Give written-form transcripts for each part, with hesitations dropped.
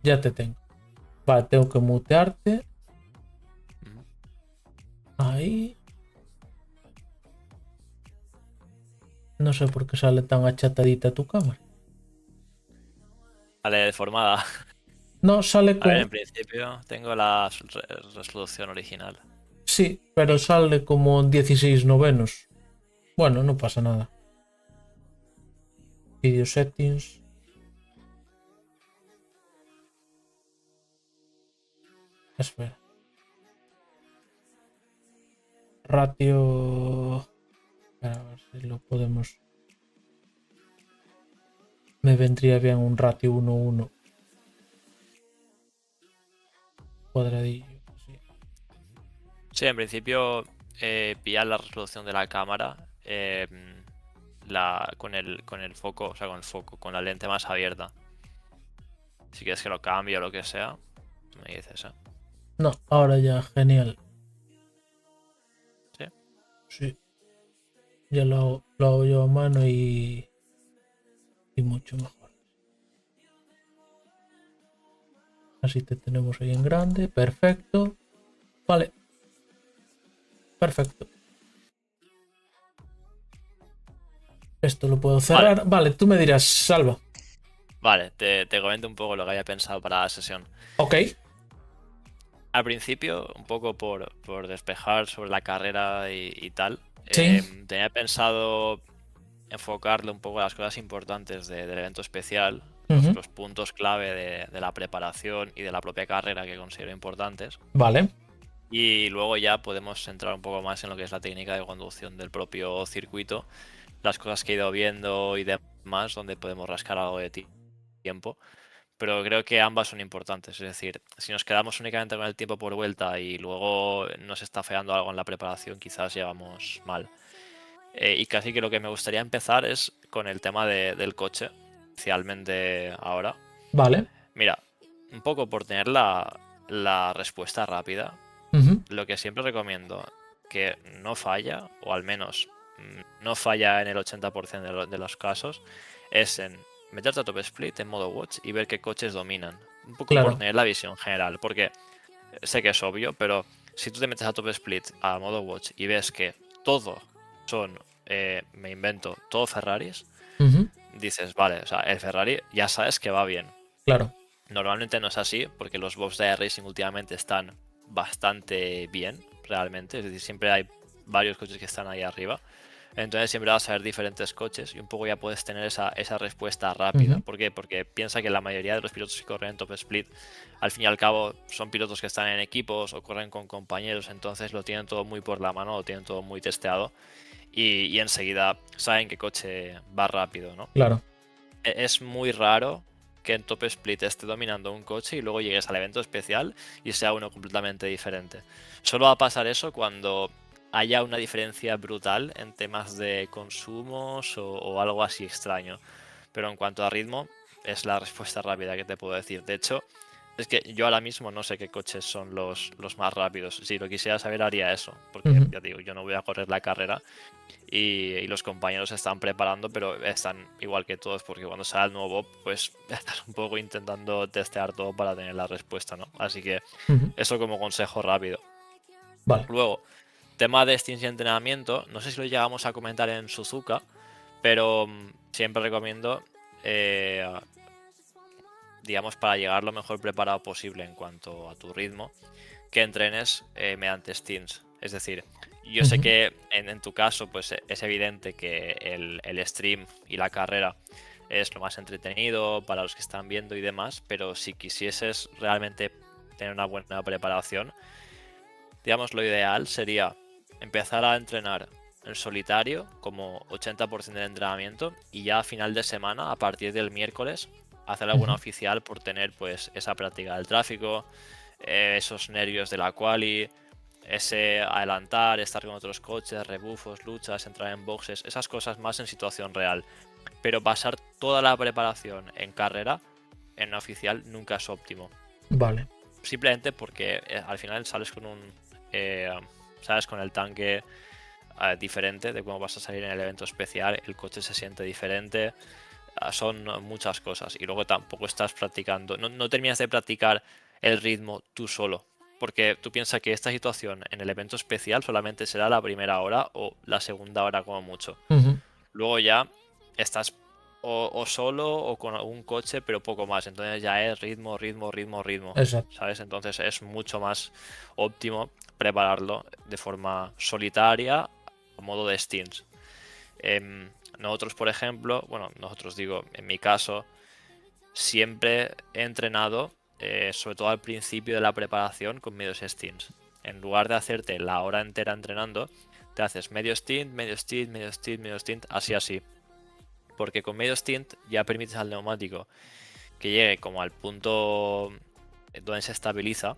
Ya te tengo. Vale, tengo que mutearte. Ahí. No sé por qué sale tan achatadita tu cámara. Vale, deformada. No, sale A ver, con... en principio tengo la resolución original. Sí, pero sale como 16 novenos. Bueno, no pasa nada. Video settings. Espera. Ratio... Espera, a ver si lo podemos... Me vendría bien un ratio 1:1 cuadradillo. Sí. Sí, en principio pillar la resolución de la cámara con el foco, o sea, con la lente más abierta. Si quieres que lo cambie o lo que sea, me dices, ¿eh? No, ahora ya, genial. Sí. Sí, ya lo hago yo a mano y mucho mejor. Así te tenemos ahí en grande. Perfecto. Vale, perfecto. Esto lo puedo Vale, cerrar. Vale, tú me dirás, Salva. vale, te comento un poco lo que había pensado para la sesión. Ok, Al principio, un poco por despejar sobre la carrera y tal, sí. tenía pensado enfocarle un poco a las cosas importantes del evento especial, Ujú. los puntos clave de la preparación y de la propia carrera que considero importantes. Vale, Y luego ya podemos entrar un poco más en lo que es la técnica de conducción del propio circuito, las cosas que he ido viendo y demás, donde podemos rascar algo de tiempo. Pero creo que ambas son importantes. Es decir, si nos quedamos únicamente con el tiempo por vuelta y luego nos está fallando algo en la preparación, quizás llegamos mal. Y casi que lo que me gustaría empezar es con el tema del coche, especialmente ahora. vale. Mira, un poco por tener la respuesta rápida, Ujú. lo que siempre recomiendo que no falla, o al menos no falla en el 80% de los casos, es en meterte a top split en modo watch y ver qué coches dominan. Un poco por Claro. tener la visión general, porque sé que es obvio, pero si tú te metes a top split a modo watch y ves que todo son, me invento, todo Ferraris, Ujú. dices, vale, o sea, el Ferrari ya sabes que va bien. Claro. Normalmente no es así, porque los bobs de racing últimamente están bastante bien, realmente. Es decir, siempre hay varios coches que están ahí arriba. Entonces siempre vas a ver diferentes coches y un poco ya puedes tener esa respuesta rápida. Ujú. ¿Por qué? Porque piensa que la mayoría de los pilotos que corren en top split, al fin y al cabo, son pilotos que están en equipos o corren con compañeros, entonces lo tienen todo muy por la mano, lo tienen todo muy testeado y enseguida saben qué coche va rápido, ¿no? Claro. Es muy raro que en top split esté dominando un coche y luego llegues al evento especial y sea uno completamente diferente. Solo va a pasar eso cuando haya una diferencia brutal en temas de consumos o algo así extraño. Pero en cuanto a ritmo, es la respuesta rápida que te puedo decir. De hecho, es que yo ahora mismo no sé qué coches son los más rápidos. Si lo quisiera saber, haría eso. Porque Ujú. ya digo, yo no voy a correr la carrera y los compañeros se están preparando, pero están igual que todos, porque cuando sale el nuevo Bob, pues estás un poco intentando testear todo para tener la respuesta, ¿no? Así que Ujú. eso como consejo rápido. Vale. Luego, tema de extinción y entrenamiento, no sé si lo llegamos a comentar en Suzuka, pero siempre recomiendo, eh, digamos, para llegar lo mejor preparado posible en cuanto a tu ritmo, que entrenes mediante stints. Es decir, yo sé Ujú. que en tu caso pues es evidente que el stream y la carrera es lo más entretenido para los que están viendo y demás, pero si quisieses realmente tener una buena preparación, digamos lo ideal sería empezar a entrenar en solitario como 80% del entrenamiento y ya a final de semana, a partir del miércoles, hacer alguna Ujú. oficial por tener pues esa práctica del tráfico, esos nervios de la quali, ese adelantar, estar con otros coches, rebufos, luchas, entrar en boxes, esas cosas más en situación real. Pero pasar toda la preparación en carrera, en oficial, nunca es óptimo. Vale. Simplemente porque al final eh, sales con el tanque diferente de cómo vas a salir en el evento especial, el coche se siente diferente, son muchas cosas. Y luego tampoco estás practicando, no terminas de practicar el ritmo tú solo. Porque tú piensas que esta situación en el evento especial solamente será la primera hora o la segunda hora como mucho. Ujú. Luego ya estás o solo o con algún coche, pero poco más. Entonces ya es ritmo, ritmo, ritmo, ritmo. Exacto. ¿Sabes? Entonces es mucho más óptimo prepararlo de forma solitaria a modo de stints. Nosotros, por ejemplo, bueno, nosotros digo, en mi caso, siempre he entrenado, sobre todo al principio de la preparación, con medios stints. En lugar de hacerte la hora entera entrenando, te haces medio stint, medio stint, medio stint, medio stint, así así. Porque con medio stint ya permites al neumático que llegue como al punto donde se estabiliza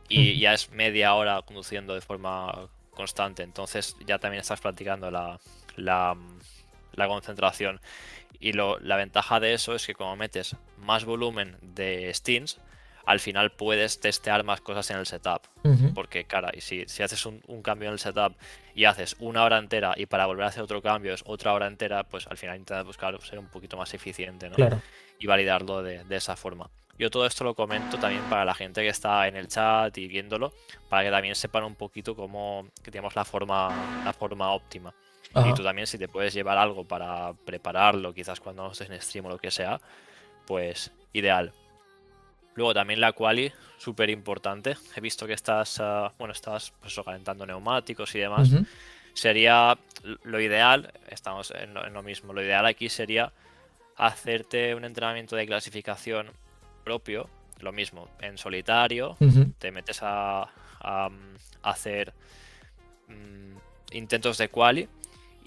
y Ujú. ya es media hora conduciendo de forma constante. Entonces ya también estás practicando la, la concentración. Y la ventaja de eso es que como metes más volumen de stints, al final puedes testear más cosas en el setup. Ujú. Porque, cara, y si haces un cambio en el setup y haces una hora entera y para volver a hacer otro cambio es otra hora entera, pues al final intentas buscar ser un poquito más eficiente, ¿no? Claro. Y validarlo de esa forma. Yo todo esto lo comento también para la gente que está en el chat y viéndolo, para que también sepan un poquito cómo que tenemos la forma óptima. Y tú Ajá. también, si te puedes llevar algo para prepararlo, quizás cuando no estés en stream o lo que sea, pues ideal. Luego también la quali, súper importante. He visto que estás, bueno, estás pues, eso, calentando neumáticos y demás. Ujú. Sería lo ideal, estamos en lo mismo, lo ideal aquí sería hacerte un entrenamiento de clasificación propio, lo mismo, en solitario, Ujú. te metes a hacer intentos de quali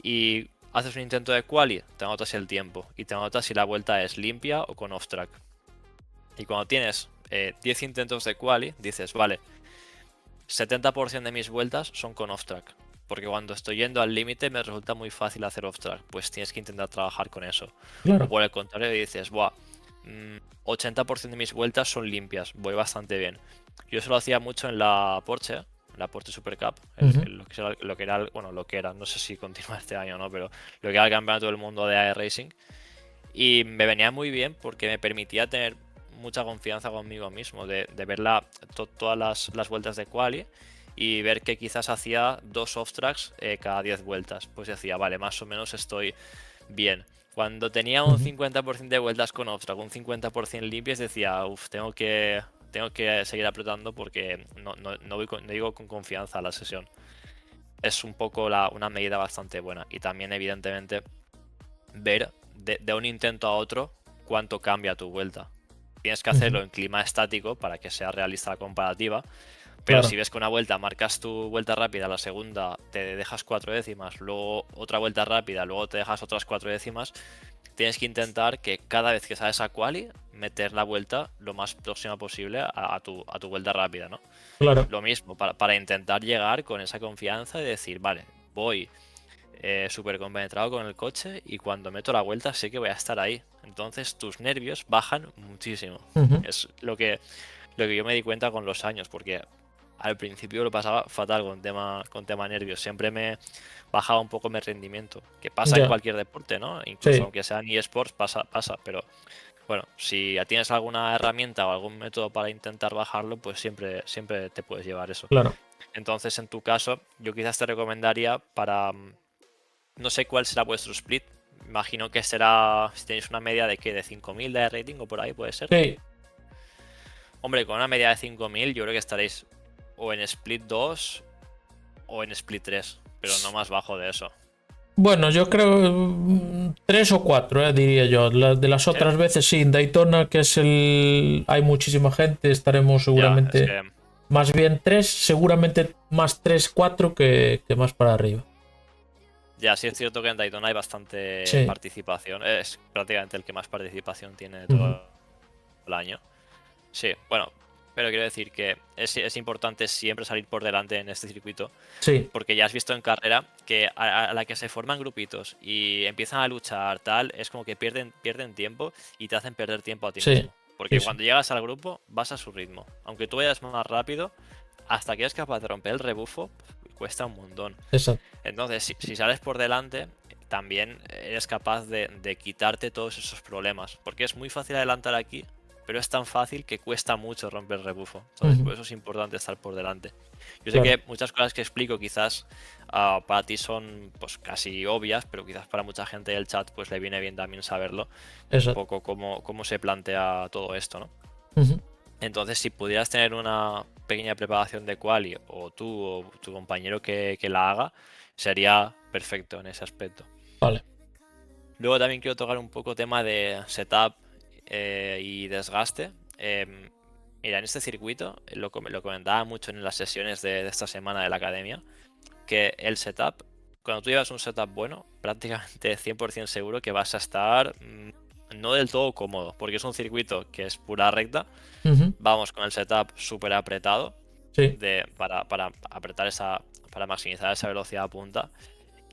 y haces un intento de quali, te anotas el tiempo y te anotas si la vuelta es limpia o con off-track. Y cuando tienes 10 intentos de quali, dices, vale, 70% de mis vueltas son con off-track. Porque cuando estoy yendo al límite me resulta muy fácil hacer off-track. Pues tienes que intentar trabajar con eso. O Claro. por el contrario, dices, buah, 80% de mis vueltas son limpias, voy bastante bien. Yo eso lo hacía mucho en la Porsche Super Cup, Ujú. lo que era, bueno, lo que era, no sé si continúa este año o no, pero lo que era el campeonato del mundo de air racing. Y me venía muy bien porque me permitía tener mucha confianza conmigo mismo, de ver todas las vueltas de quali y ver que quizás hacía 2 off-tracks cada 10 vueltas. Pues decía, vale, más o menos estoy bien. Cuando tenía un Ujú. 50% de vueltas con off-track, un 50% limpias, decía, uff, tengo que seguir apretando porque no digo con confianza a la sesión. Es un poco una medida bastante buena. Y también, evidentemente, ver de un intento a otro cuánto cambia tu vuelta. Tienes que Ujú. hacerlo en clima estático para que sea realista la comparativa. Pero si Claro. ves que una vuelta marcas tu vuelta rápida, la segunda te dejas 4 décimas, luego otra vuelta rápida, luego te dejas otras 4 décimas, tienes que intentar que cada vez que sales a quali, meter la vuelta lo más próxima posible a tu vuelta rápida, ¿no? Claro. Lo mismo, para intentar llegar con esa confianza y decir, vale, voy súper compenetrado con el coche y cuando meto la vuelta sé que voy a estar ahí. Entonces tus nervios bajan muchísimo. Ujú. Es lo que yo me di cuenta con los años, porque al principio lo pasaba fatal con tema nervios. Siempre me bajaba un poco mi rendimiento, que pasa en Ya. cualquier deporte, ¿no? Incluso Sí. aunque sean eSports, pasa. Pero bueno, si ya tienes alguna herramienta o algún método para intentar bajarlo, pues siempre te puedes llevar eso. Claro. Entonces, en tu caso, yo quizás te recomendaría para no sé cuál será vuestro split. Imagino que será, si tenéis una media de que de 5000 de rating o por ahí puede ser. Sí. Hombre, con una media de 5000 yo creo que estaréis o en split 2 o en split 3, pero no más bajo de eso. Bueno, yo creo tres o cuatro, diría yo. De las Sí, otras veces sí, en Daytona, que es hay muchísima gente, estaremos ya, es seguramente que más bien tres, seguramente más tres, cuatro que más para arriba. ya sí es cierto que en Daytona hay bastante Sí. participación. Es prácticamente el que más participación tiene de Ujú. todo el año. Sí, bueno, pero quiero decir que es importante siempre salir por delante en este circuito. Sí. Porque ya has visto en carrera que a la que se forman grupitos y empiezan a luchar tal, es como que pierden tiempo y te hacen perder tiempo a ti Sí. mismo. Porque Sí, sí. cuando llegas al grupo vas a su ritmo. Aunque tú vayas más rápido, hasta que eres capaz de romper el rebufo, cuesta un montón. Exacto. Entonces, si sales por delante, también eres capaz de quitarte todos esos problemas. Porque es muy fácil adelantar aquí, pero es tan fácil que cuesta mucho romper el rebufo. Entonces, por eso es importante estar por delante. Yo sé Claro. que muchas cosas que explico quizás para ti son pues casi obvias, pero quizás para mucha gente del chat pues le viene bien también saberlo. Un Exacto. poco cómo se plantea todo esto, ¿no? Ujú. Entonces, si pudieras tener una pequeña preparación de quali, o tú o tu compañero que la haga, sería perfecto en ese aspecto. Vale. Luego también quiero tocar un poco tema de setup y desgaste. Mira, en este circuito lo comentaba mucho en las sesiones de esta semana de la academia, que el setup, cuando tú llevas un setup bueno, prácticamente 100% seguro que vas a estar no del todo cómodo, porque es un circuito que es pura recta. Ujú. Vamos con el setup súper apretado Sí. para apretar para maximizar esa velocidad a punta.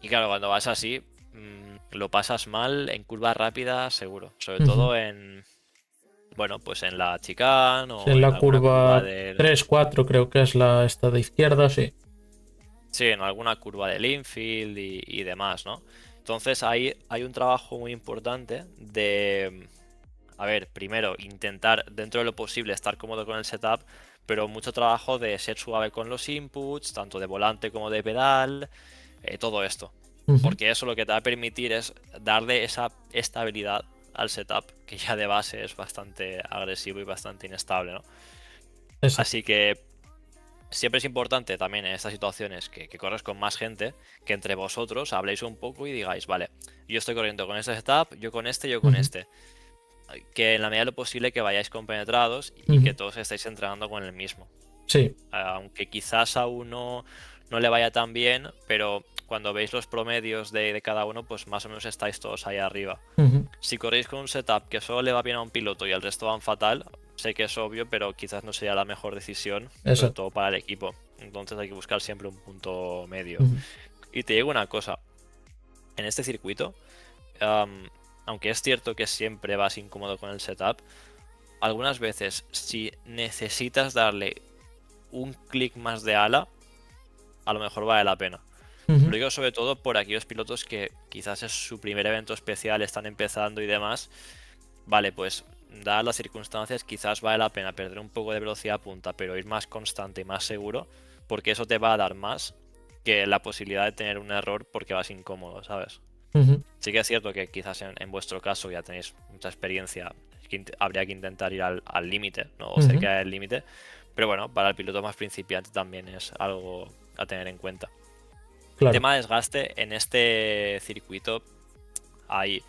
Y claro, cuando vas así, lo pasas mal en curvas rápidas, seguro. Sobre Ujú. todo bueno, pues en la chicane Sí, o en en la alguna curva curva del... 3 4 creo que es la esta de izquierda, sí. Sí, en alguna curva del infield y demás, ¿no? Entonces ahí hay un trabajo muy importante de, a ver, primero, intentar dentro de lo posible estar cómodo con el setup, pero mucho trabajo de ser suave con los inputs, tanto de volante como de pedal, todo esto. Ujú. Porque eso lo que te va a permitir es darle esa estabilidad al setup, que ya de base es bastante agresivo y bastante inestable, ¿no? Exacto. Así que siempre es importante también en estas situaciones que corres con más gente, que entre vosotros habléis un poco y digáis, vale, yo estoy corriendo con este setup, yo con este, yo con Ujú. este. Que en la medida de lo posible que vayáis compenetrados y que Ujú. todos estéis entrenando con el mismo. Sí. Aunque quizás a uno no le vaya tan bien, pero cuando veis los promedios de cada uno, pues más o menos estáis todos ahí arriba. Ujú. Si corréis con un setup que solo le va bien a un piloto y el resto van fatal, sé que es obvio, pero quizás no sería la mejor decisión, sobre Exacto. todo para el equipo. Entonces hay que buscar siempre un punto medio. Ujú. Y te digo una cosa, en este circuito, am, aunque es cierto que siempre vas incómodo con el setup, algunas veces si necesitas darle un clic más de ala, a lo mejor vale la pena. Lo Ujú. digo sobre todo por aquellos pilotos que quizás es su primer evento especial, están empezando y demás. Vale, pues dadas las circunstancias, quizás vale la pena perder un poco de velocidad a punta, pero ir más constante y más seguro, porque eso te va a dar más que la posibilidad de tener un error porque vas incómodo, ¿sabes? Ujú. Sí que es cierto que quizás en vuestro caso ya tenéis mucha experiencia, que habría que intentar ir al límite, ¿no? O Ujú. cerca del límite, pero bueno, para el piloto más principiante también es algo a tener en cuenta. Claro. Tema de desgaste, en este circuito hay,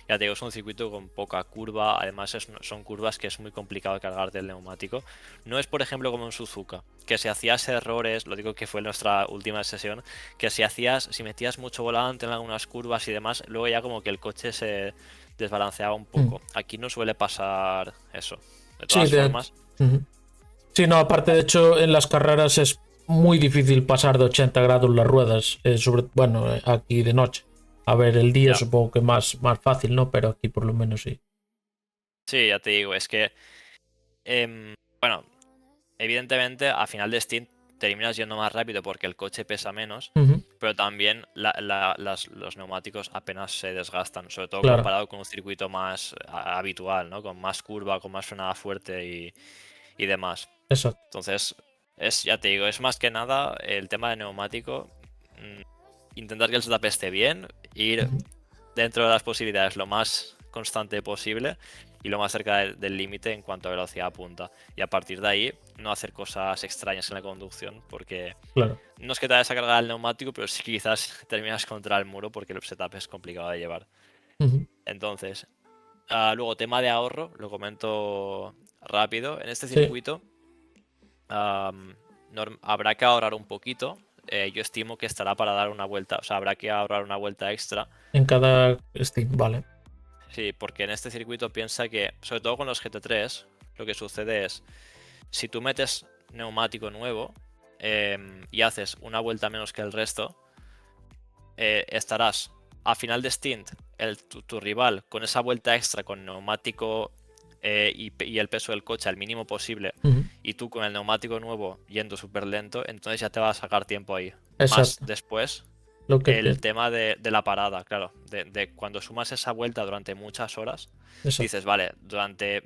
ya te digo, es un circuito con poca curva, además son curvas que es muy complicado cargar del neumático. No es, por ejemplo, como en Suzuka, que si hacías errores, lo digo que fue nuestra última sesión, que si metías mucho volante en algunas curvas y demás, luego ya como que el coche se desbalanceaba un Mm. poco. Aquí no suele pasar eso. De Sí, todas formas, ujú. Sí, no, aparte, de hecho, en las carreras es muy difícil pasar de 80 grados las ruedas, bueno, aquí de noche. A ver, el día ya. supongo que más fácil, ¿no? Pero aquí por lo menos sí. Sí, ya te digo, es que, bueno, evidentemente, a final de stint terminas yendo más rápido porque el coche pesa menos, Ujú. pero también los neumáticos apenas se desgastan, sobre todo Claro, comparado con un circuito más habitual, ¿no? Con más curva, con más frenada fuerte y demás. exacto. Entonces, ya te digo, es más que nada el tema de neumático, mm, intentar que el setup esté bien, ir Ujú. dentro de las posibilidades lo más constante posible y lo más cerca del límite en cuanto a velocidad a punta. Y a partir de ahí, no hacer cosas extrañas en la conducción, porque Claro. no es que te vayas a cargar el neumático, pero sí quizás terminas contra el muro porque el setup es complicado de llevar. Ujú. Entonces, luego tema de ahorro, lo comento rápido. En este Sí, circuito habrá que ahorrar un poquito. Yo estimo que estará para dar una vuelta, o sea, habrá que ahorrar una vuelta extra. en cada Steam, vale. Sí, porque en este circuito piensa que, sobre todo con los GT3, lo que sucede es, si tú metes neumático nuevo y haces una vuelta menos que el resto, estarás a final de stint tu rival con esa vuelta extra con neumático y el peso del coche al mínimo posible Ujú. y tú con el neumático nuevo yendo súper lento, entonces ya te va a sacar tiempo ahí. Más Exacto, después, Lo que el tema de la parada, claro. De cuando sumas esa vuelta durante muchas horas, Exacto. dices, vale, durante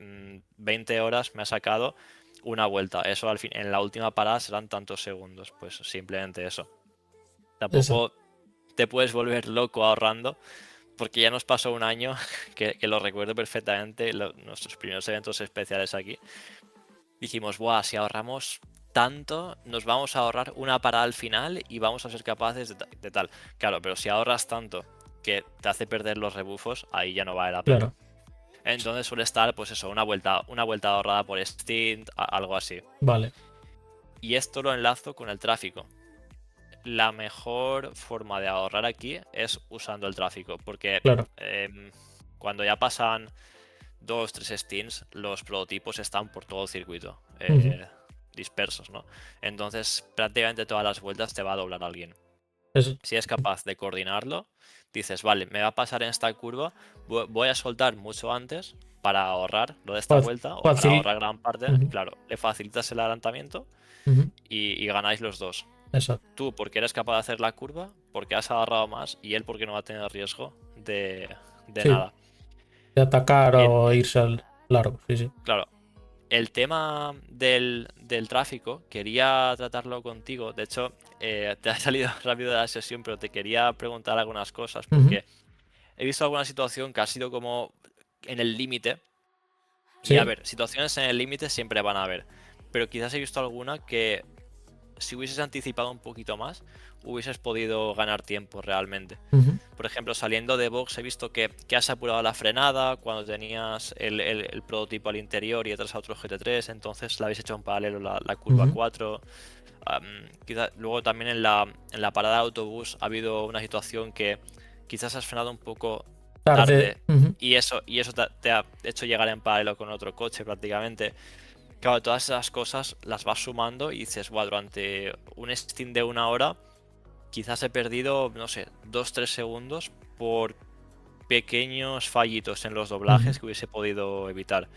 20 horas me ha sacado una vuelta. Eso al fin, en la última parada serán tantos segundos. Pues simplemente eso. Exacto. Tampoco te puedes volver loco ahorrando, porque ya nos pasó un año que lo recuerdo perfectamente, nuestros primeros eventos especiales aquí. Dijimos, buah, si ahorramos tanto, nos vamos a ahorrar una parada al final y vamos a ser capaces de tal. Claro, pero si ahorras tanto que te hace perder los rebufos, ahí ya no vale la pena. Claro. Entonces suele estar, pues eso, una vuelta ahorrada por stint, algo así. Vale. Y esto lo enlazo con el tráfico. La mejor forma de ahorrar aquí es usando el tráfico, porque Claro. cuando ya pasan 2-3 stints, los prototipos están por todo el circuito, Ujú. dispersos, ¿no? Entonces, prácticamente todas las vueltas te va a doblar alguien. Eso. Si es capaz de coordinarlo, dices, vale, me va a pasar en esta curva, voy a soltar mucho antes para ahorrar lo de esta vuelta o para Fácil. ahorrar gran parte. Ujú. Claro, le facilitas el adelantamiento Ujú. y ganáis los dos. Exacto. Tú porque eres capaz de hacer la curva, porque has ahorrado más, y él porque no va a tener riesgo de Sí, nada. de atacar Y o irse al largo. Sí, sí. claro, el tema del tráfico quería tratarlo contigo. De hecho, te ha salido rápido de la sesión, pero te quería preguntar algunas cosas, Ujú. porque he visto alguna situación que ha sido como en el límite. Y a Sí. ver, situaciones en el límite siempre van a haber, pero quizás he visto alguna que si hubieses anticipado un poquito más, hubieses podido ganar tiempo realmente. Ujú. Por ejemplo, saliendo de box he visto que has apurado la frenada cuando tenías el prototipo al interior y detrás a otro GT3, entonces la habéis hecho en paralelo la curva Ujú. 4. Luego también en la parada de autobús ha habido una situación que quizás has frenado un poco Tarde. tarde Ujú. y eso te ha hecho llegar en paralelo con otro coche prácticamente. Claro, todas esas cosas las vas sumando y dices, "Buah, durante un stint de una hora, quizás he perdido, no sé, 2-3 segundos por pequeños fallitos en los Ujú. doblajes que hubiese podido evitar".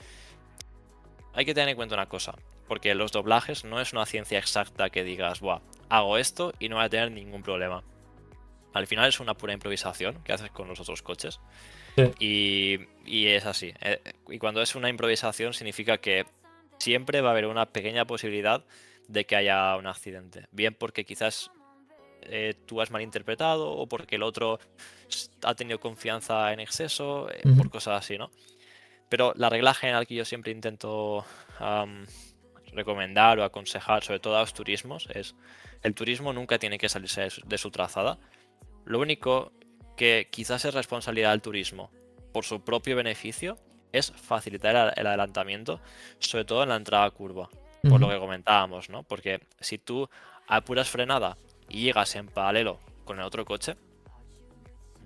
Hay que tener en cuenta una cosa, porque los doblajes no es una ciencia exacta que digas, "Buah, hago esto y no voy a tener ningún problema". Al final es una pura improvisación que haces con los otros coches. Sí. Y es así. Y cuando es una improvisación significa que siempre va a haber una pequeña posibilidad de que haya un accidente. Bien porque quizás tú has malinterpretado o porque el otro ha tenido confianza en exceso, por Ujú. cosas así, ¿no? Pero la regla general que yo siempre intento recomendar o aconsejar, sobre todo a los turismos, es el turismo nunca tiene que salirse de su trazada. Lo único que quizás es responsabilidad del turismo por su propio beneficio es facilitar el adelantamiento, sobre todo en la entrada a curva, por lo Ujú. que comentábamos, ¿no? Porque si tú apuras frenada y llegas en paralelo con el otro coche,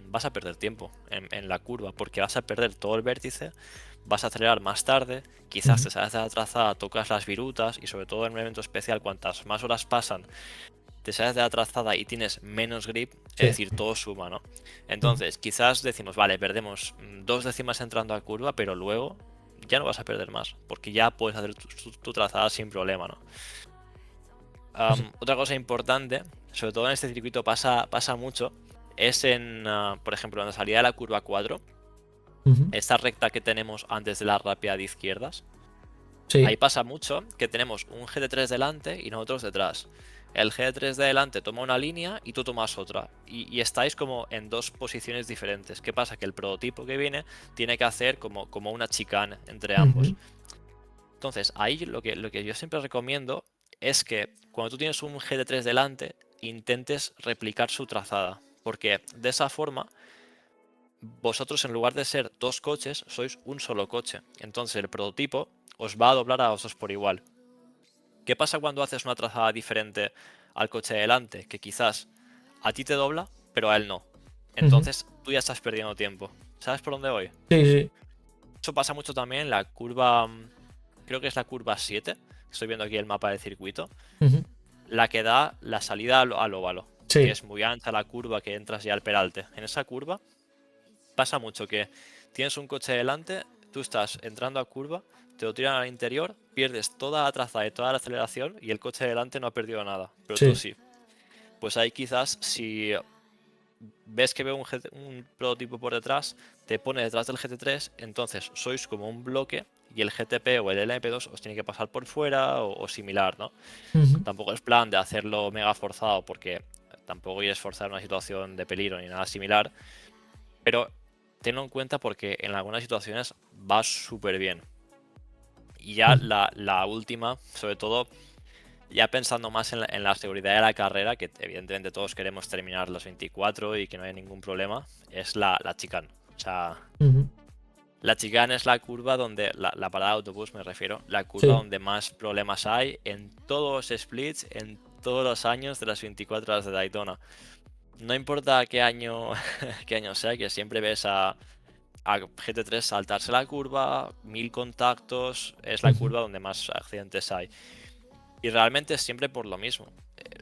vas a perder tiempo en la curva, porque vas a perder todo el vértice, vas a acelerar más tarde, quizás Ujú. te sales de la trazada, tocas las virutas y sobre todo en un evento especial, cuantas más horas pasan te sales de la trazada y tienes menos grip, es Sí. decir, todo suma, ¿no? Ujú. Entonces, quizás decimos, vale, perdemos 2 décimas entrando a curva, pero luego ya no vas a perder más, porque ya puedes hacer tu trazada sin problema, ¿no? Eso. Otra cosa importante, sobre todo en este circuito pasa mucho, es por ejemplo, en la salida de la curva 4, Ujú. esta recta que tenemos antes de la rápida de izquierdas. Ahí Sí. pasa mucho que tenemos un GT3 delante y nosotros detrás. El GT3 de delante toma una línea y tú tomas otra. Y estáis como en dos posiciones diferentes. ¿Qué pasa? Que el prototipo que viene tiene que hacer como una chicane entre ambos. Ujú. Entonces, ahí lo que yo siempre recomiendo es que cuando tú tienes un GT3 delante, intentes replicar su trazada. Porque de esa forma, vosotros en lugar de ser dos coches, sois un solo coche. Entonces el prototipo os va a doblar a vosotros por igual. ¿Qué pasa cuando haces una trazada diferente al coche de delante? Que quizás a ti te dobla, pero a él no. Ujú. Entonces tú ya estás perdiendo tiempo. ¿Sabes por dónde voy? Sí, sí. Eso pasa mucho también en la curva, creo que es la curva 7. Estoy viendo aquí el mapa del circuito. Ujú. La que da la salida al óvalo, que Sí. es muy ancha la curva que entras ya al peralte. En esa curva pasa mucho que tienes un coche delante, tú estás entrando a curva, te lo tiran al interior, pierdes toda la trazada y toda la aceleración y el coche delante no ha perdido nada, pero tú Sí. sí. Pues ahí quizás si ves que veo un prototipo por detrás, te pone detrás del GT3, entonces sois como un bloque y el GTP o el LMP2 os tiene que pasar por fuera o similar, ¿no? Ujú. Tampoco es plan de hacerlo mega forzado porque tampoco quieres forzar una situación de peligro ni nada similar, pero tenlo en cuenta porque en algunas situaciones va súper bien. Y ya Ujú. la última, sobre todo, ya pensando más en la seguridad de la carrera, que evidentemente todos queremos terminar los 24 y que no haya ningún problema, es la chicane. O sea, Ujú. la chicane es la curva donde, la parada de autobús me refiero, la curva Sí. donde más problemas hay en todos los splits, en todos los años de las 24 horas de Daytona. No importa qué año, qué año sea, que siempre ves a GT3 saltarse la curva, 1000 contactos, es la Ujú. curva donde más accidentes hay. Y realmente es siempre por lo mismo.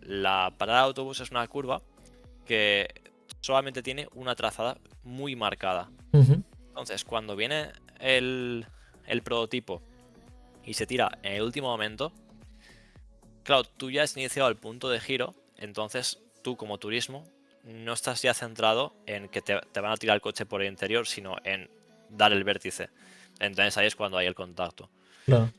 La parada de autobús es una curva que solamente tiene una trazada muy marcada. Ujú. Entonces, cuando viene el prototipo y se tira en el último momento, claro, tú ya has iniciado el punto de giro, entonces tú como turismo no estás ya centrado en que te van a tirar el coche por el interior, sino en dar el vértice. Entonces ahí es cuando hay el contacto. Claro.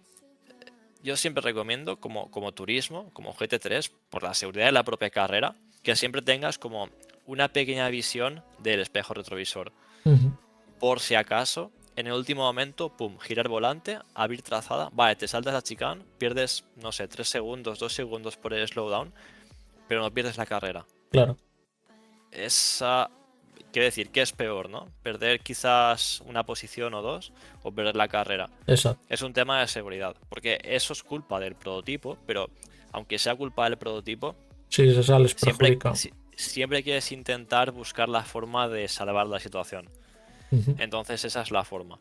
Yo siempre recomiendo como turismo, como GT3, por la seguridad de la propia carrera, que siempre tengas como una pequeña visión del espejo retrovisor. Ujú. Por si acaso, en el último momento, pum, girar volante, abrir trazada, vale, te saltas la chicane, pierdes, no sé, 3 segundos, 2 segundos por el slowdown, pero no pierdes la carrera. Claro. Esa, quiere decir, ¿qué es peor, no? Perder quizás una posición o dos o perder la carrera. Exacto. Es un tema de seguridad, porque eso es culpa del prototipo, pero aunque sea culpa del prototipo, Sí, se sales siempre, perjudicado. siempre quieres intentar buscar la forma de salvar la situación. Ujú. Entonces esa es la forma.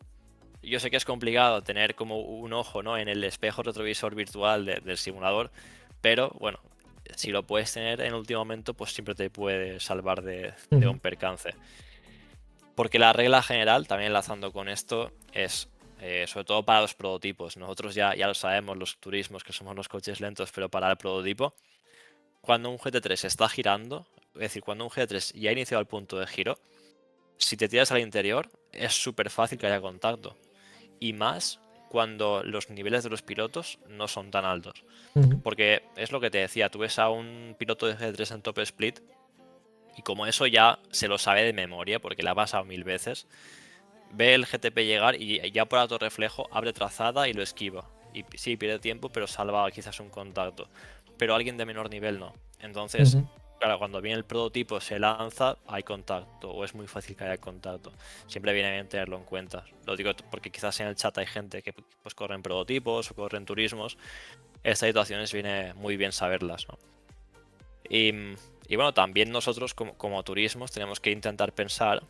Yo sé que es complicado tener como un ojo, ¿no?, en el espejo retrovisor virtual del simulador, pero bueno, si lo puedes tener en el último momento, pues siempre te puede salvar de Ujú. un percance. Porque la regla general, también enlazando con esto, es sobre todo para los prototipos. Nosotros ya lo sabemos, los turismos, que somos los coches lentos, pero para el prototipo, cuando un GT3 está girando, es decir, cuando un GT3 ya ha iniciado el punto de giro, si te tiras al interior, es súper fácil que haya contacto. Y más cuando los niveles de los pilotos no son tan altos. Ujú. Porque es lo que te decía, tú ves a un piloto de GT3 en top split y como eso ya se lo sabe de memoria porque le ha pasado 1000 veces, ve el GTP llegar y ya por alto reflejo abre trazada y lo esquiva. Y sí, pierde tiempo, pero salva quizás un contacto. Pero alguien de menor nivel no. Entonces, Ujú. claro, cuando viene el prototipo, se lanza, hay contacto, o es muy fácil que haya contacto. Siempre viene bien tenerlo en cuenta. Lo digo porque quizás en el chat hay gente que pues corren prototipos o corren turismos. Estas situaciones viene muy bien saberlas, ¿no? Y, y bueno, también nosotros como turismos tenemos que intentar pensar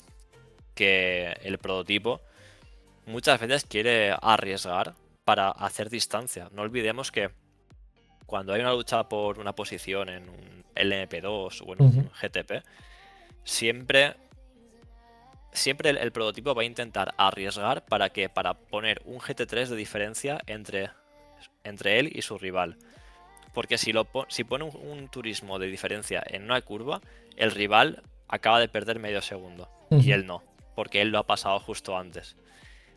que el prototipo muchas veces quiere arriesgar para hacer distancia. No olvidemos que cuando hay una lucha por una posición en un LMP2 o en Ujú. un GTP, siempre, siempre el prototipo va a intentar arriesgar para poner un GT3 de diferencia entre él y su rival. Porque si pone un turismo de diferencia en una curva, el rival acaba de perder medio segundo y Ujú. él no, porque él lo ha pasado justo antes.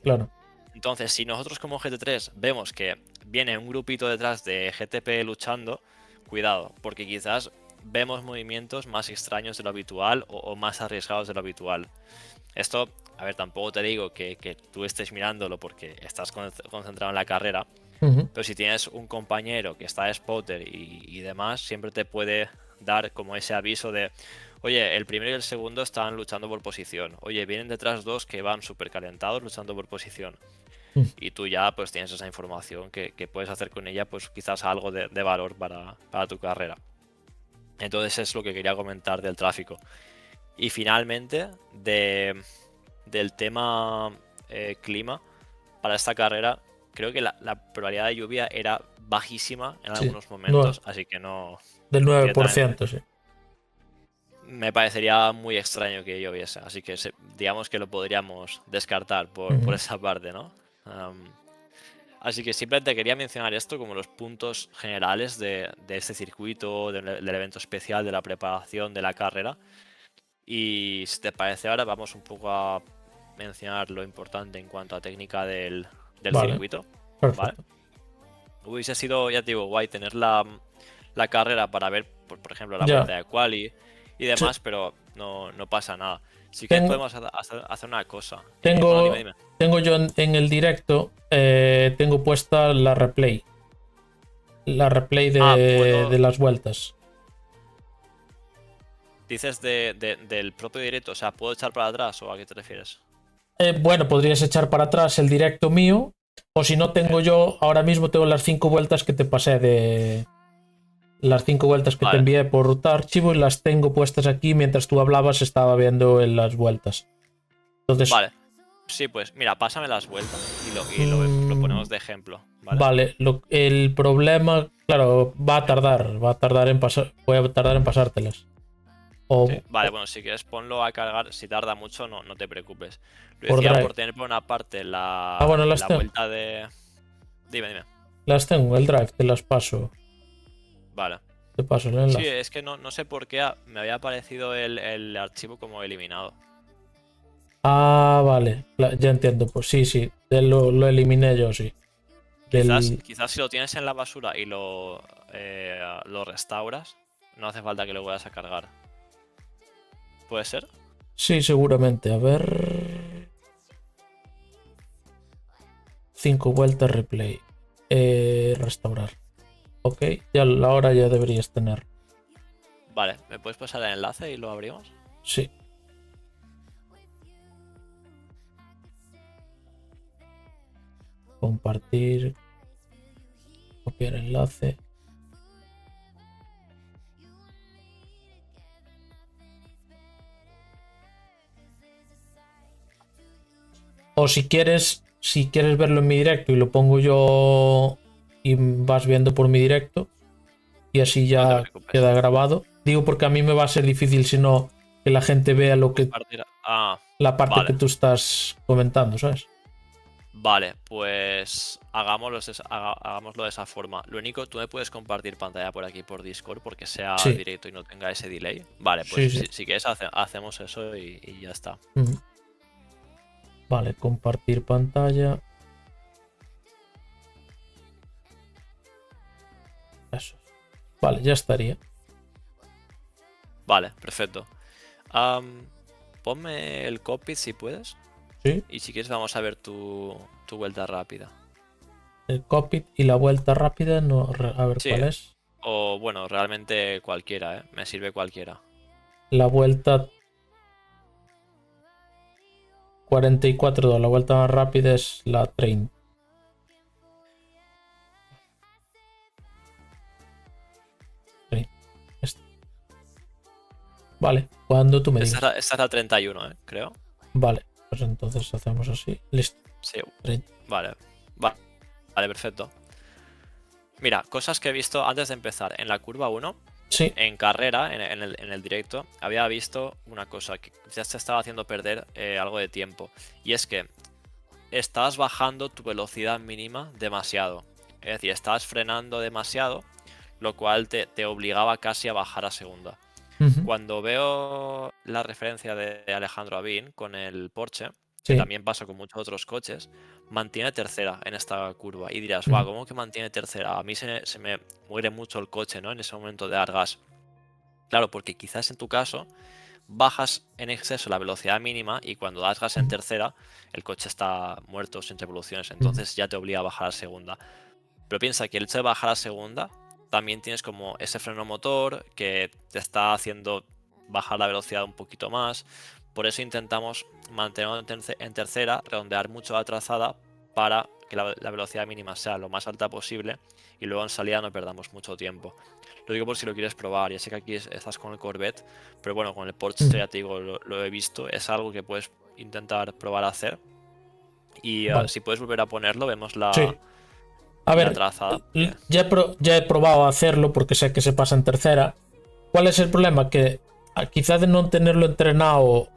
Claro. Entonces, si nosotros como GT3 vemos que viene un grupito detrás de GTP luchando, cuidado, porque quizás vemos movimientos más extraños de lo habitual o más arriesgados de lo habitual. Esto, a ver, tampoco te digo que tú estés mirándolo porque estás concentrado en la carrera, Ujú. pero si tienes un compañero que está de spotter y demás, siempre te puede dar como ese aviso de, oye, el primero y el segundo están luchando por posición. Oye, vienen detrás dos que van súper calentados luchando por posición. Ujú. Y tú ya pues tienes esa información que puedes hacer con ella pues quizás algo de valor para tu carrera. Entonces es lo que quería comentar del tráfico. Y finalmente, del tema clima, para esta carrera, creo que la probabilidad de lluvia era bajísima en Sí. algunos momentos, así que no, Del nueve por directamente, ciento sí. me parecería muy extraño que lloviese, así que digamos que lo podríamos descartar por Ujú. esa parte, ¿no? Am, Así que simplemente quería mencionar esto como los puntos generales de este circuito, del evento especial, de la preparación de la carrera. Y si te parece ahora, vamos un poco a mencionar lo importante en cuanto a técnica del Vale. circuito. ¿Vale? Perfecto. Hubiese sido, ya te digo, guay tener la carrera para ver, por ejemplo, la Ya. vuelta de quali y demás, pero no pasa nada. Sí que Tengo- podemos hacer una cosa. Tengo, Bueno, dime. tengo yo en el directo, tengo puesta la replay. La replay de las vueltas. ¿Dices del propio directo? O sea, ¿puedo echar para atrás o a qué te refieres? Bueno, podrías echar para atrás el directo mío. O si no, tengo yo, ahora mismo tengo las 5 vueltas que te pasé de. Las 5 vueltas que te Vale. envié por archivo y las tengo puestas aquí mientras tú hablabas, estaba viendo en las vueltas. Entonces, Vale. Sí, pues mira, pásame las vueltas y lo ponemos de ejemplo. Vale, el problema, claro, va a tardar en voy a tardar en pasártelas. Sí. Vale, bueno, si quieres ponlo a cargar, si tarda mucho no te preocupes. Lo Por decía drive. por tener por una parte la las tengo. vuelta de... Dime. Las tengo en el drive, te las paso. Vale. Te paso el enlace. Sí, es que no sé por qué me había aparecido el archivo como eliminado. Vale, ya entiendo. Pues sí, lo eliminé yo, sí. Quizás si lo tienes en la basura y lo restauras, no hace falta que lo vayas a cargar. ¿Puede ser? Sí, seguramente. A ver. 5 vueltas replay. Restaurar. Ok, ya la hora ya deberías tener. Vale, ¿me puedes pasar el enlace y lo abrimos? Sí. Compartir. Copiar enlace. O si quieres verlo en mi directo y lo pongo yo y vas viendo por mi directo y así ya queda grabado. Digo porque a mí me va a ser difícil si no que la gente vea lo que la parte vale. que tú estás comentando, ¿sabes? Vale, pues hagámoslo de esa forma. Lo único, tú me puedes compartir pantalla por aquí por Discord porque sea directo y no tenga ese delay. Vale, pues Sí. Si quieres hacemos eso y ya está. Vale, compartir pantalla. Eso. Vale, ya estaría. Vale, perfecto. Ponme el copy si puedes. Sí. Y si quieres vamos a ver tu vuelta rápida. El copy y la vuelta rápida, no, a ver cuál es. O bueno, realmente cualquiera, me sirve cualquiera. La vuelta 44, la vuelta más rápida es la 30. Vale, cuando tú me digas. Esta es la 31, creo. Vale, pues entonces hacemos así. Listo. Sí. Vale, perfecto. Mira, cosas que he visto antes de empezar. En la curva 1, en carrera, en el directo, había visto una cosa que ya se estaba haciendo perder algo de tiempo. Y es que estabas bajando tu velocidad mínima demasiado. Es decir, estabas frenando demasiado, lo cual te obligaba casi a bajar a segunda. Cuando veo la referencia de Alejandro Avín con el Porsche, que también pasa con muchos otros coches, mantiene tercera en esta curva. Y dirás, guau, ¿cómo que mantiene tercera? A mí se me muere mucho el coche, ¿no? En ese momento de dar gas. Claro, porque quizás en tu caso bajas en exceso la velocidad mínima y cuando das gas en tercera, el coche está muerto sin revoluciones. Entonces ya te obliga a bajar a segunda. Pero piensa que el hecho de bajar a segunda, también tienes como ese freno motor que te está haciendo bajar la velocidad un poquito más. Por eso intentamos mantenerlo en tercera, redondear mucho la trazada para que la velocidad mínima sea lo más alta posible y luego en salida no perdamos mucho tiempo. Lo digo por si lo quieres probar. Ya sé que aquí estás con el Corvette, pero bueno, con el Porsche ya te digo, lo he visto. Es algo que puedes intentar probar a hacer. Y si puedes volver a ponerlo, vemos la... A ver, ya he probado a hacerlo porque sé que se pasa en tercera. ¿Cuál es el problema? Que quizás de no tenerlo entrenado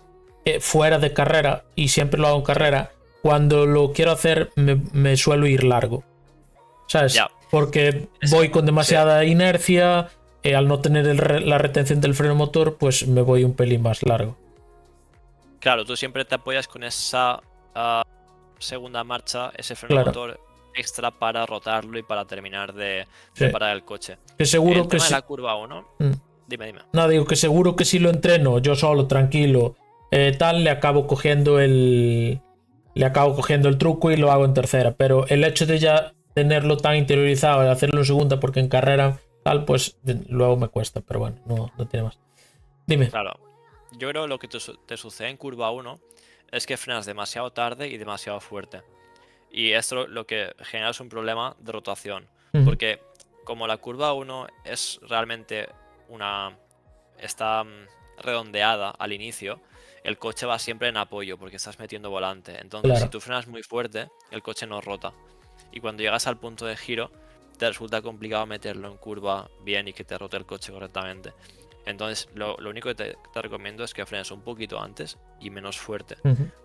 fuera de carrera, y siempre lo hago en carrera, cuando lo quiero hacer me suelo ir largo, ¿sabes? Porque voy con demasiada inercia, al no tener la retención del freno motor, pues me voy un pelín más largo. Claro, tú siempre te apoyas con esa segunda marcha, ese freno motor extra para rotarlo y para terminar de parar el coche. Que seguro el que tema de la curva 1, dime. No, digo que seguro que si lo entreno yo solo, tranquilo, tal, le acabo cogiendo el truco y lo hago en tercera. Pero el hecho de ya tenerlo tan interiorizado y hacerlo en segunda, porque en carrera tal, pues luego me cuesta. Pero bueno, no tiene más. Dime. Claro, yo creo que lo que te sucede en curva 1 es que frenas demasiado tarde y demasiado fuerte. Y esto lo que genera es un problema de rotación. Porque como la curva 1 es realmente está redondeada al inicio, el coche va siempre en apoyo porque estás metiendo volante. Entonces, si tú frenas muy fuerte, el coche no rota. Y cuando llegas al punto de giro, te resulta complicado meterlo en curva bien y que te rote el coche correctamente. Entonces, lo único que te recomiendo es que frenes un poquito antes y menos fuerte.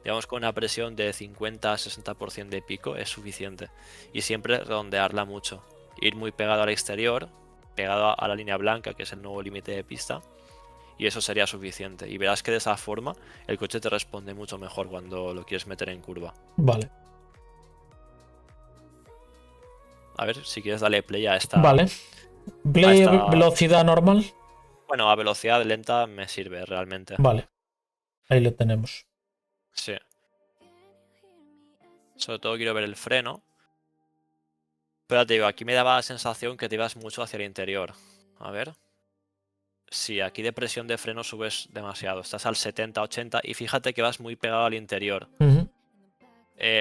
Digamos, con una presión de 50 a 60% de pico es suficiente. Y siempre redondearla mucho. Ir muy pegado al exterior, pegado a la línea blanca, que es el nuevo límite de pista. Y eso sería suficiente. Y verás que de esa forma el coche te responde mucho mejor cuando lo quieres meter en curva. Vale. A ver, si quieres darle play a esta... Vale. Play a velocidad normal. Bueno, a velocidad lenta me sirve realmente. Vale. Ahí lo tenemos. Sí. Sobre todo quiero ver el freno. Pero te digo, aquí me daba la sensación que te ibas mucho hacia el interior. A ver. Sí, aquí de presión de freno subes demasiado. Estás al 70-80 y fíjate que vas muy pegado al interior.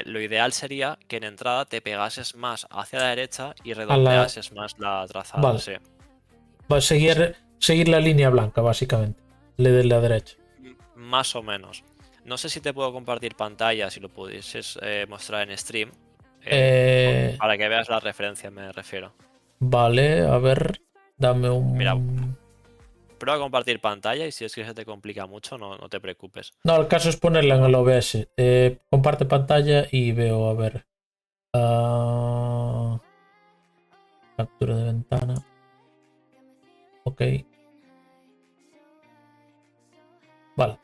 Lo ideal sería que en entrada te pegases más hacia la derecha y redondeases más la trazada. Vale. Sí. Va a seguir la línea blanca, básicamente. Le de la derecha. Más o menos. No sé si te puedo compartir pantalla, si lo pudieses mostrar en stream. Para que veas la referencia, me refiero. Vale, a ver. Dame un... Mira, prueba a compartir pantalla y si es que se te complica mucho, no te preocupes. No, el caso es ponerla en el OBS. Comparte pantalla y veo, a ver. Captura de ventana. Ok. Vale.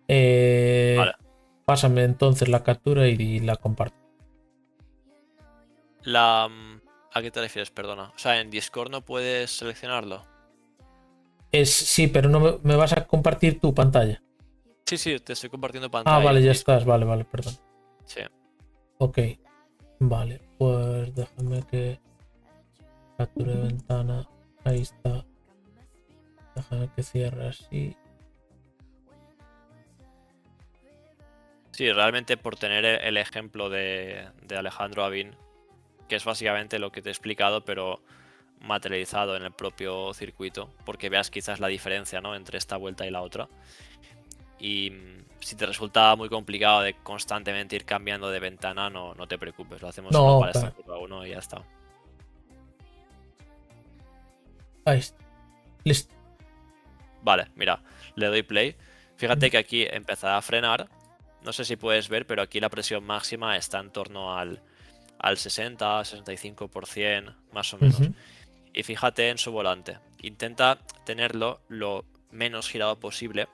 Vale. Pásame entonces la captura y la comparto. ¿A qué te refieres? Perdona. O sea, en Discord no puedes seleccionarlo. Sí, pero no me vas a compartir tu pantalla. Sí, te estoy compartiendo pantalla. Ah, vale, ya estás. Vale, perdón. Sí. Ok. Vale, pues déjame que... Captura de ventana. Ahí está. Déjame que cierre así. Sí, realmente por tener el ejemplo de Alejandro Avín, que es básicamente lo que te he explicado, pero materializado en el propio circuito, porque veas quizás la diferencia, ¿no?, entre esta vuelta y la otra. Y si te resulta muy complicado de constantemente ir cambiando de ventana, no te preocupes, lo hacemos solo para esta curva 1 y ya está. Ahí está. Listo. Vale, mira, le doy play. Fíjate que aquí empezará a frenar. No sé si puedes ver, pero aquí la presión máxima está en torno al 60-65%, más o menos. Y fíjate en su volante. Intenta tenerlo lo menos girado posible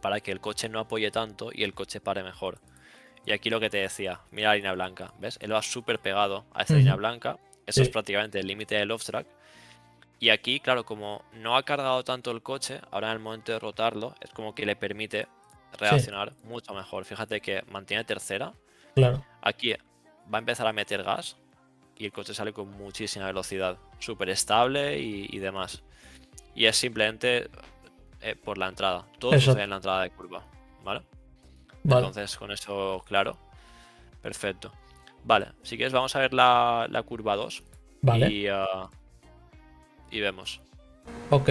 para que el coche no apoye tanto y el coche pare mejor. Y aquí lo que te decía, mira la línea blanca, ¿ves? Él va súper pegado a esa línea blanca. Eso es prácticamente el límite del off-track. Y aquí, claro, como no ha cargado tanto el coche, ahora en el momento de rotarlo, es como que le permite reaccionar mucho mejor. Fíjate que mantiene tercera. Claro. Aquí va a empezar a meter gas y el coche sale con muchísima velocidad, súper estable y demás. Y es simplemente por la entrada. Todo sucede en la entrada de curva, ¿vale? Entonces, con eso claro. Perfecto. Vale, si quieres vamos a ver la curva 2. Vale. Y vemos. Ok.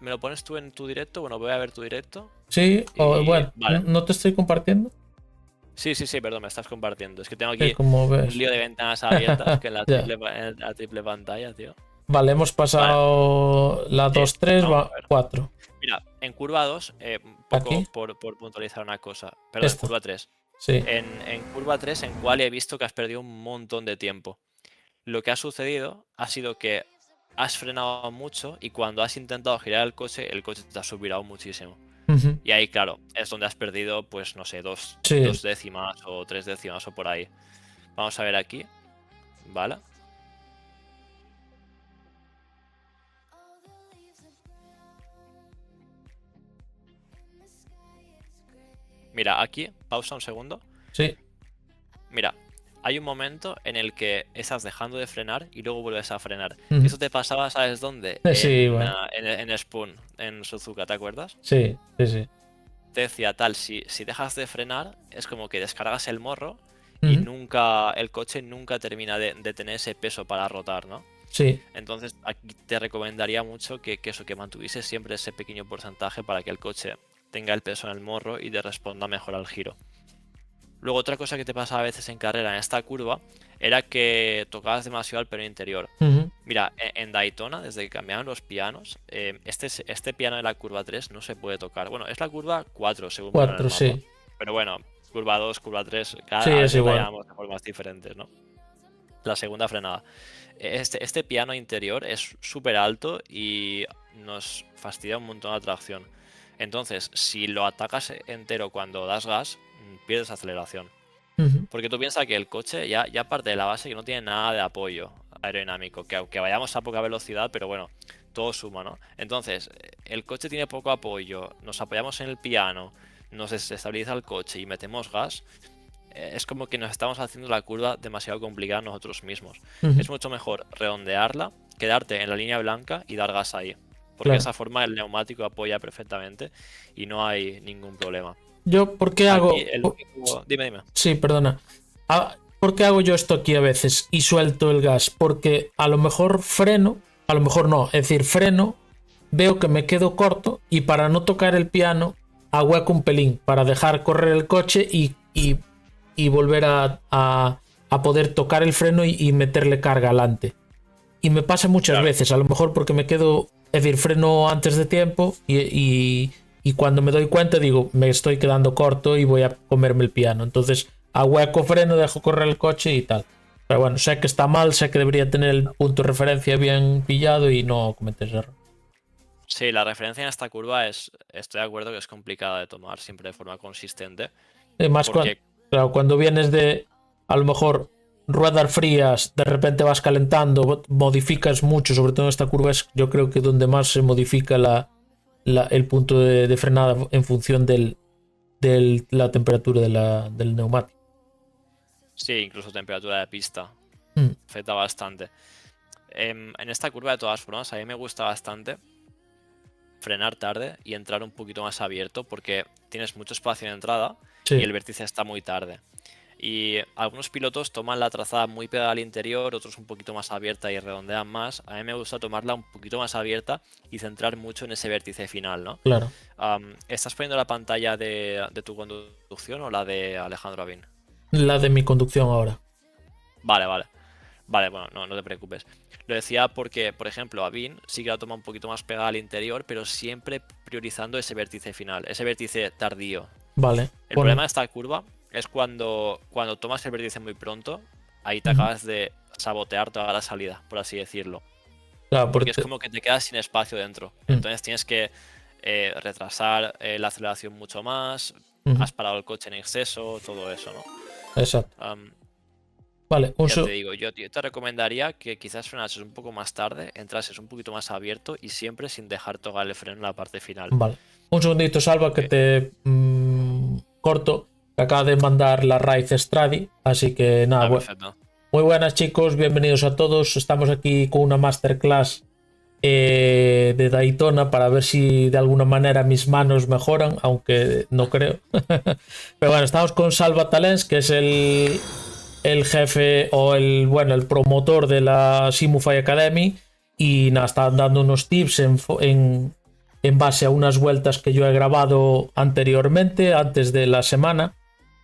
¿Me lo pones tú en tu directo? Bueno, voy a ver tu directo. Sí, bueno, vale. ¿No te estoy compartiendo? Sí, perdón, me estás compartiendo. Es que tengo aquí un lío de ventanas abiertas que en la triple pantalla, tío. Vale, hemos pasado la 2-3, va 4. Mira, en curva 2, un poco por puntualizar una cosa. Perdón, en curva 3. Sí. En curva 3, en cual he visto que has perdido un montón de tiempo. Lo que ha sucedido ha sido que has frenado mucho y cuando has intentado girar el coche te ha subirado muchísimo. Ujú. Y ahí, claro, es donde has perdido, pues no sé, dos Sí, décimas o 3 décimas o por ahí. Vamos a ver aquí, ¿vale? Mira, aquí, pausa un segundo. sí. Mira, hay un momento en el que estás dejando de frenar y luego vuelves a frenar. Ujú. Eso te pasaba, ¿sabes dónde? Sí, bueno. En Spoon, en Suzuka, ¿te acuerdas? Sí, sí, sí. Te decía tal, si dejas de frenar, es como que descargas el morro y Ujú. el coche nunca termina de tener ese peso para rotar, ¿no? Sí. Entonces aquí te recomendaría mucho que mantuviese siempre ese pequeño porcentaje para que el coche tenga el peso en el morro y te responda mejor al giro. Luego otra cosa que te pasaba a veces en carrera en esta curva era que tocabas demasiado el freno interior. Ujú. Mira, en Daytona, desde que cambiaron los pianos, este piano de la curva 3 no se puede tocar. Bueno, es la curva 4 según veo en el 4, mapa. sí. Pero bueno, curva 2, curva 3, Sí, a es veces la igual. llamamos de formas diferentes, ¿no? La segunda frenada. Este piano interior es súper alto y nos fastidia un montón la tracción. Entonces, si lo atacas entero cuando das gas, pierdes aceleración. Ujú. Porque tú piensas que el coche ya parte de la base que no tiene nada de apoyo aerodinámico, que aunque vayamos a poca velocidad, pero bueno, todo suma, ¿no? Entonces, el coche tiene poco apoyo, nos apoyamos en el piano, nos desestabiliza el coche y metemos gas, es como que nos estamos haciendo la curva demasiado complicada nosotros mismos. Ujú. Es mucho mejor redondearla, quedarte en la línea blanca y dar gas ahí. Porque de Claro. esa forma el neumático apoya perfectamente y no hay ningún problema. Yo, ¿por qué Aquí hago? el único... Dime. Sí, perdona. ¿Por qué hago yo esto aquí a veces y suelto el gas? Porque a lo mejor freno, a lo mejor no, es decir, freno, veo que me quedo corto y para no tocar el piano ahueco un pelín para dejar correr el coche y volver a poder tocar el freno y meterle carga adelante. Y me pasa muchas Claro. veces, a lo mejor porque me quedo, es decir, freno antes de tiempo y cuando me doy cuenta digo, me estoy quedando corto y voy a comerme el piano. Entonces, ahueco freno, dejo correr el coche y tal. Pero bueno, sé que está mal, sé que debería tener el punto de referencia bien pillado y no cometer ese error. Sí, la referencia en esta curva estoy de acuerdo que es complicada de tomar siempre de forma consistente. Más Porque, cuando vienes de, a lo mejor, ruedas frías, de repente vas calentando, modificas mucho, sobre todo en esta curva es yo creo que donde más se modifica el punto de frenada en función de la temperatura del neumático. sí, incluso temperatura de pista Mm. afecta bastante. En esta curva, de todas formas, a mí me gusta bastante frenar tarde y entrar un poquito más abierto porque tienes mucho espacio de entrada Sí. y el vértice está muy tarde. Y algunos pilotos toman la trazada muy pegada al interior, otros un poquito más abierta y redondean más. A mí me gusta tomarla un poquito más abierta y centrar mucho en ese vértice final, ¿no? Claro. ¿Estás poniendo la pantalla de tu conducción o la de Alejandro Avín? La de mi conducción ahora. Vale, bueno, no te preocupes. Lo decía porque, por ejemplo, Avín sí que la toma un poquito más pegada al interior, pero siempre priorizando ese vértice final, ese vértice tardío. Vale. El problema de esta curva es cuando tomas el vértice muy pronto, ahí te acabas de sabotear toda la salida, por así decirlo. Claro, porque es como que te quedas sin espacio dentro. Entonces tienes que retrasar la aceleración mucho más, has parado el coche en exceso, todo eso, ¿no? Exacto. Vale, ya te digo, yo te recomendaría que quizás frenases un poco más tarde, entrases un poquito más abierto y siempre sin dejar tocar el freno en la parte final. Vale. Un segundito, Salva, que te corto. Que acaba de mandar la raíz Stradi, así que nada, Perfecto. Muy buenas, chicos, bienvenidos a todos. Estamos aquí con una masterclass de Daytona para ver si de alguna manera mis manos mejoran, aunque no creo. Pero bueno, estamos con Salva Talens, que es el jefe o el promotor de la Simufy Academy, y nada, está dando unos tips en base a unas vueltas que yo he grabado anteriormente, antes de la semana.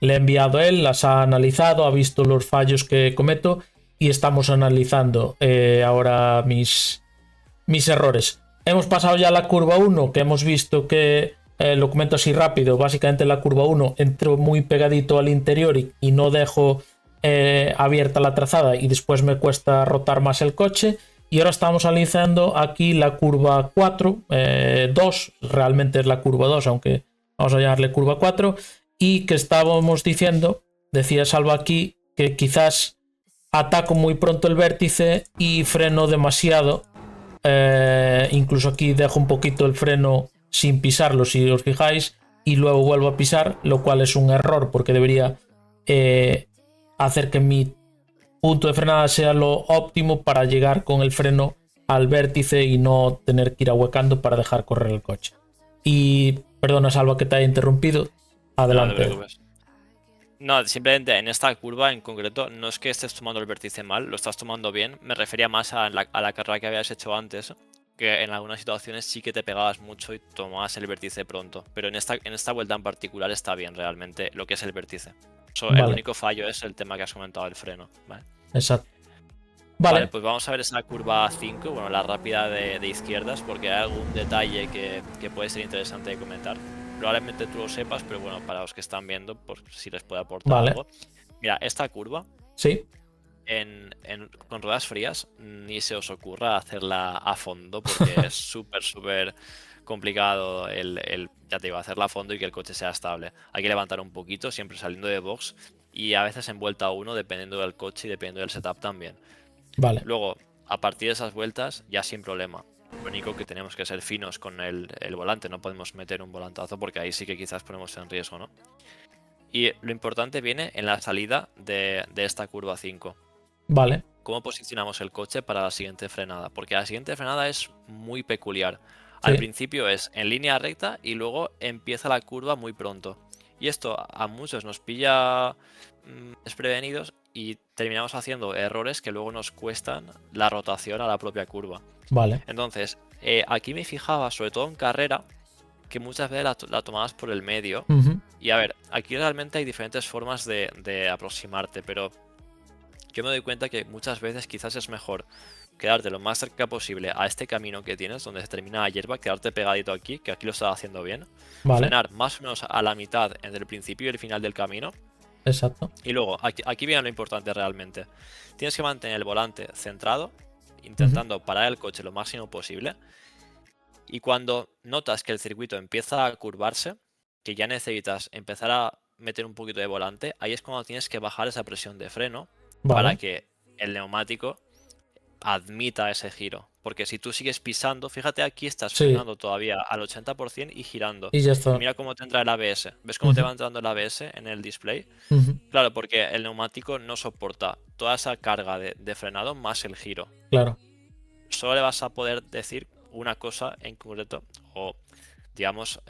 Le he enviado a él, las ha analizado, ha visto los fallos que cometo y estamos analizando ahora mis errores. Hemos pasado ya la curva 1, que hemos visto que, lo comento así rápido, básicamente la curva 1 entro muy pegadito al interior y no dejo abierta la trazada y después me cuesta rotar más el coche. Y ahora estamos analizando aquí la curva 4, 2, realmente es la curva 2, aunque vamos a llamarle curva 4, y que estábamos diciendo, decía Salva aquí, que quizás ataco muy pronto el vértice y freno demasiado. Incluso aquí dejo un poquito el freno sin pisarlo, si os fijáis, y luego vuelvo a pisar, lo cual es un error porque debería hacer que mi punto de frenada sea lo óptimo para llegar con el freno al vértice y no tener que ir ahuecando para dejar correr el coche. Y perdona, Salva, que te haya interrumpido. Adelante. No, no, simplemente en esta curva en concreto no es que estés tomando el vértice mal, lo estás tomando bien. Me refería más a la carrera que habías hecho antes, que en algunas situaciones sí que te pegabas mucho y tomabas el vértice pronto. Pero en esta vuelta en particular está bien realmente lo que es el vértice. Vale. El único fallo es el tema que has comentado, el freno. ¿Vale? Exacto. Vale, pues vamos a ver esa curva 5, bueno, la rápida de izquierdas, porque hay algún detalle que puede ser interesante de comentar. Probablemente tú lo sepas, pero bueno, para los que están viendo, por si les puede aportar algo. Mira, esta curva, sí, con ruedas frías, ni se os ocurra hacerla a fondo, porque es súper complicado ya te digo, hacerla a fondo y que el coche sea estable. Hay que levantar un poquito, siempre saliendo de box, y a veces en vuelta 1, dependiendo del coche y dependiendo del setup también. Vale. Luego, a partir de esas vueltas, ya sin problema. Lo único que tenemos que ser finos con el volante, no podemos meter un volantazo porque ahí sí que quizás ponemos en riesgo, ¿no? Y lo importante viene en la salida de esta curva 5. Vale. ¿Cómo posicionamos el coche para la siguiente frenada? Porque la siguiente frenada es muy peculiar. Al principio es en línea recta y luego empieza la curva muy pronto. Y esto a muchos nos pilla desprevenidos y terminamos haciendo errores que luego nos cuestan la rotación a la propia curva. Vale. Entonces, aquí me fijaba, sobre todo en carrera, que muchas veces la tomabas por el medio. Y a ver, aquí realmente hay diferentes formas de aproximarte, pero yo me doy cuenta que muchas veces quizás es mejor quedarte lo más cerca posible a este camino que tienes, donde se termina la hierba, quedarte pegadito aquí, que aquí lo estás haciendo bien. Vale. Frenar más o menos a la mitad entre el principio y el final del camino. Exacto. Y luego, aquí viene lo importante realmente. Tienes que mantener el volante centrado, intentando parar el coche lo máximo posible. Y cuando notas que el circuito empieza a curvarse, que ya necesitas empezar a meter un poquito de volante, ahí es cuando tienes que bajar esa presión de freno para que el neumático admita ese giro. Porque si tú sigues pisando, fíjate, aquí estás frenando todavía al 80% y girando. Y ya está. Y mira cómo te entra el ABS. ¿Ves cómo te va entrando el ABS en el display? Claro, porque el neumático no soporta toda esa carga de frenado más el giro. Claro. Solo le vas a poder decir una cosa en concreto, o digamos,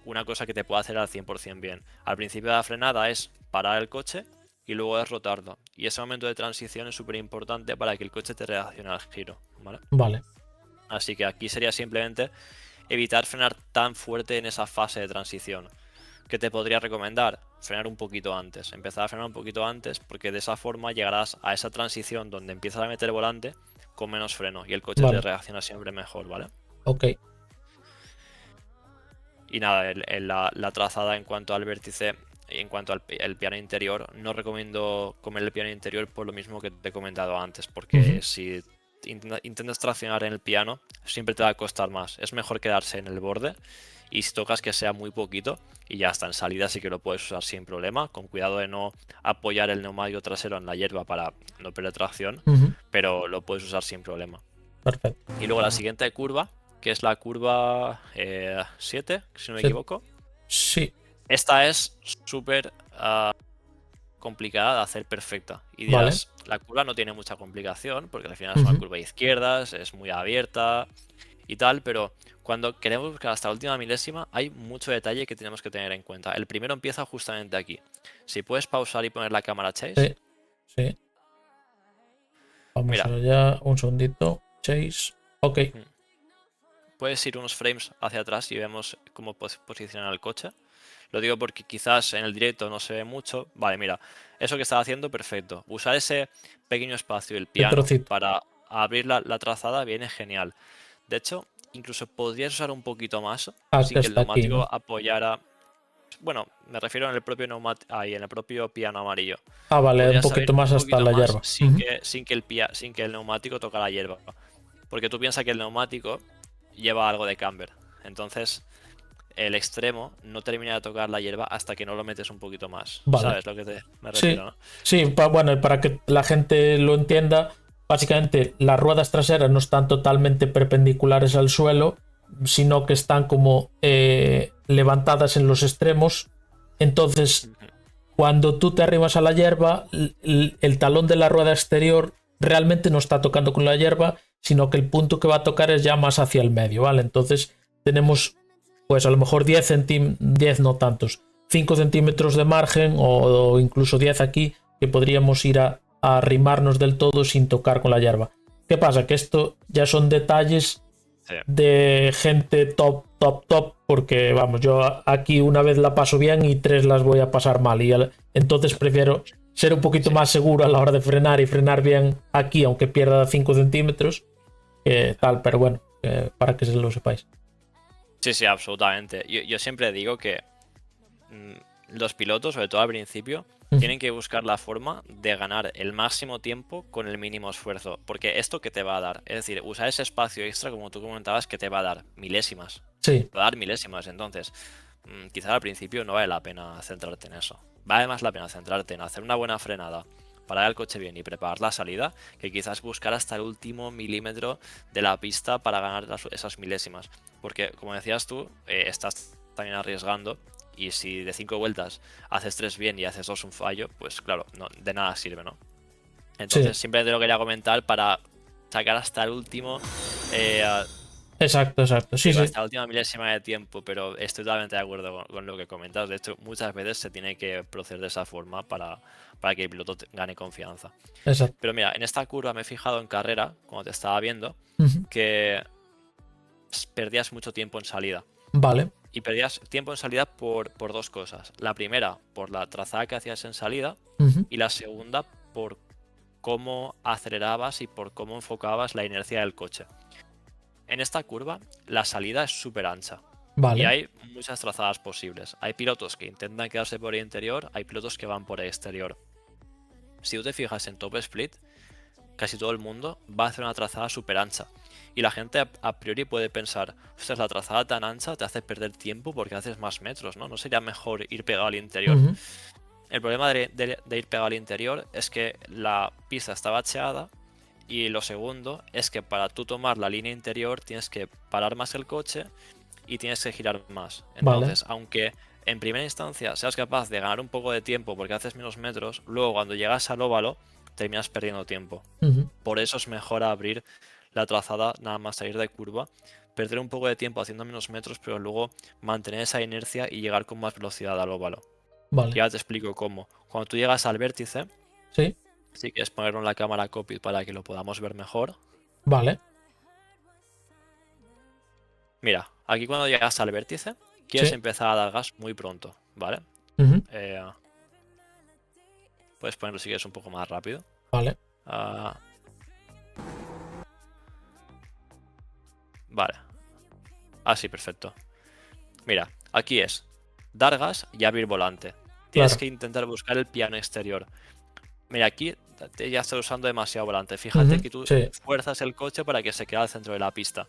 una cosa que te pueda hacer al 100% bien. Al principio de la frenada es parar el coche y luego es rotarlo. Y ese momento de transición es súper importante para que el coche te reaccione al giro. ¿Vale? Así que aquí sería simplemente evitar frenar tan fuerte en esa fase de transición. ¿Qué te podría recomendar? Frenar un poquito antes. Empezar a frenar un poquito antes porque de esa forma llegarás a esa transición donde empiezas a meter el volante con menos freno y el coche te reacciona siempre mejor, ¿vale? Ok. Y nada, la trazada en cuanto al vértice, en cuanto al piano interior, no recomiendo comer el piano interior por lo mismo que te he comentado antes, porque si intentas traccionar en el piano, siempre te va a costar más. Es mejor quedarse en el borde y si tocas que sea muy poquito y ya está en salida, sí que lo puedes usar sin problema, con cuidado de no apoyar el neumático trasero en la hierba para no perder tracción, pero lo puedes usar sin problema. Perfecto. Y luego la siguiente curva, que es la curva 7, si no me equivoco. Sí. Esta es súper complicada de hacer perfecta. Y dirás, la curva no tiene mucha complicación, porque al final es una curva de izquierdas, es muy abierta y tal, pero cuando queremos buscar hasta la última milésima, hay mucho detalle que tenemos que tener en cuenta. El primero empieza justamente aquí. Si puedes pausar y poner la cámara, Chase. Sí. Vamos allá, un segundito. Chase. Ok. Puedes ir unos frames hacia atrás y vemos cómo posicionar el coche. Lo digo porque quizás en el directo no se ve mucho. Vale, mira, eso que estaba haciendo, perfecto. Usar ese pequeño espacio del piano para abrir la trazada viene genial. De hecho, incluso podrías usar un poquito más sin que el neumático apoyara Bueno, me refiero en el propio en el propio piano amarillo. Ah, vale, un Podrías poquito salir más un hasta poquito la más hierba. sin que el neumático toque la hierba. Porque tú piensas que el neumático lleva algo de camber. Entonces, el extremo no termina de tocar la hierba hasta que no lo metes un poquito más. Vale. ¿Sabes lo que me Sí, refiero, no? sí, bueno, para que la gente lo entienda, básicamente las ruedas traseras no están totalmente perpendiculares al suelo, sino que están como levantadas en los extremos. Entonces, Ujú. cuando tú te arrimas a la hierba, el talón de la rueda exterior realmente no está tocando con la hierba, sino que el punto que va a tocar es ya más hacia el medio, ¿vale? Entonces tenemos, pues a lo mejor 10 centímetros, 10 no tantos, 5 centímetros de margen o incluso 10 aquí, que podríamos ir a arrimarnos del todo sin tocar con la hierba. ¿Qué pasa? Que esto ya son detalles Sí. de gente top, top, top, porque vamos, yo aquí una vez la paso bien y 3 las voy a pasar mal, y entonces prefiero ser un poquito Sí. más seguro a la hora de frenar y frenar bien aquí, aunque pierda 5 centímetros, tal, pero bueno, para que se lo sepáis. Sí, sí, absolutamente. Yo siempre digo que los pilotos, sobre todo al principio, tienen que buscar la forma de ganar el máximo tiempo con el mínimo esfuerzo. Porque esto que te va a dar, es decir, usar ese espacio extra, como tú comentabas, que te va a dar milésimas. Sí, Va a dar milésimas. Entonces, quizás al principio no vale la pena centrarte en eso. Vale más la pena centrarte en hacer una buena frenada, parar el coche bien y preparar la salida, que quizás buscar hasta el último milímetro de la pista para ganar esas milésimas. Porque, como decías tú, estás también arriesgando. Y si de 5 vueltas haces 3 bien y haces 2 un fallo, pues claro, no, de nada sirve, ¿no? sí, Entonces siempre te lo quería comentar para sacar hasta el último, exacto, exacto, sí, digo, sí, hasta la última milésima de tiempo, pero estoy totalmente de acuerdo con lo que comentas. De hecho, muchas veces se tiene que proceder de esa forma para que el piloto gane confianza. exacto. Pero mira, en esta curva me he fijado en carrera, cuando te estaba viendo, que perdías mucho tiempo en salida. Vale, Y perdías tiempo en salida por dos cosas. La primera, por la trazada que hacías en salida. Y la segunda, por cómo acelerabas y por cómo enfocabas la inercia del coche. En esta curva, la salida es súper ancha. Y vale, hay muchas trazadas posibles. Hay pilotos que intentan quedarse por el interior, hay pilotos que van por el exterior. Si tú te fijas en Top Split, casi todo el mundo va a hacer una trazada súper ancha. Y la gente a priori puede pensar, ostras, la trazada tan ancha te hace perder tiempo porque haces más metros, ¿no? ¿No sería mejor ir pegado al interior? El problema de ir pegado al interior es que la pista está bacheada y lo segundo es que para tú tomar la línea interior tienes que parar más el coche y tienes que girar más. vale, Entonces, aunque en primera instancia seas capaz de ganar un poco de tiempo porque haces menos metros, luego cuando llegas al óvalo terminas perdiendo tiempo. Por eso es mejor abrir la trazada nada más salir de curva, perder un poco de tiempo haciendo menos metros, pero luego mantener esa inercia y llegar con más velocidad al óvalo. vale, Ya te explico cómo. Cuando tú llegas al vértice, sí, si quieres ponerlo en la cámara cockpit para que lo podamos ver mejor. vale, Mira, aquí cuando llegas al vértice, quieres sí, empezar a dar gas muy pronto, ¿vale? Eh, puedes ponerlo si quieres un poco más rápido. vale, Ah, vale. Así, perfecto. Mira, aquí es dar gas y abrir volante. Tienes claro, que intentar buscar el piano exterior. Mira, aquí ya estás usando demasiado volante. Fíjate que tú sí, fuerzas el coche para que se quede al centro de la pista.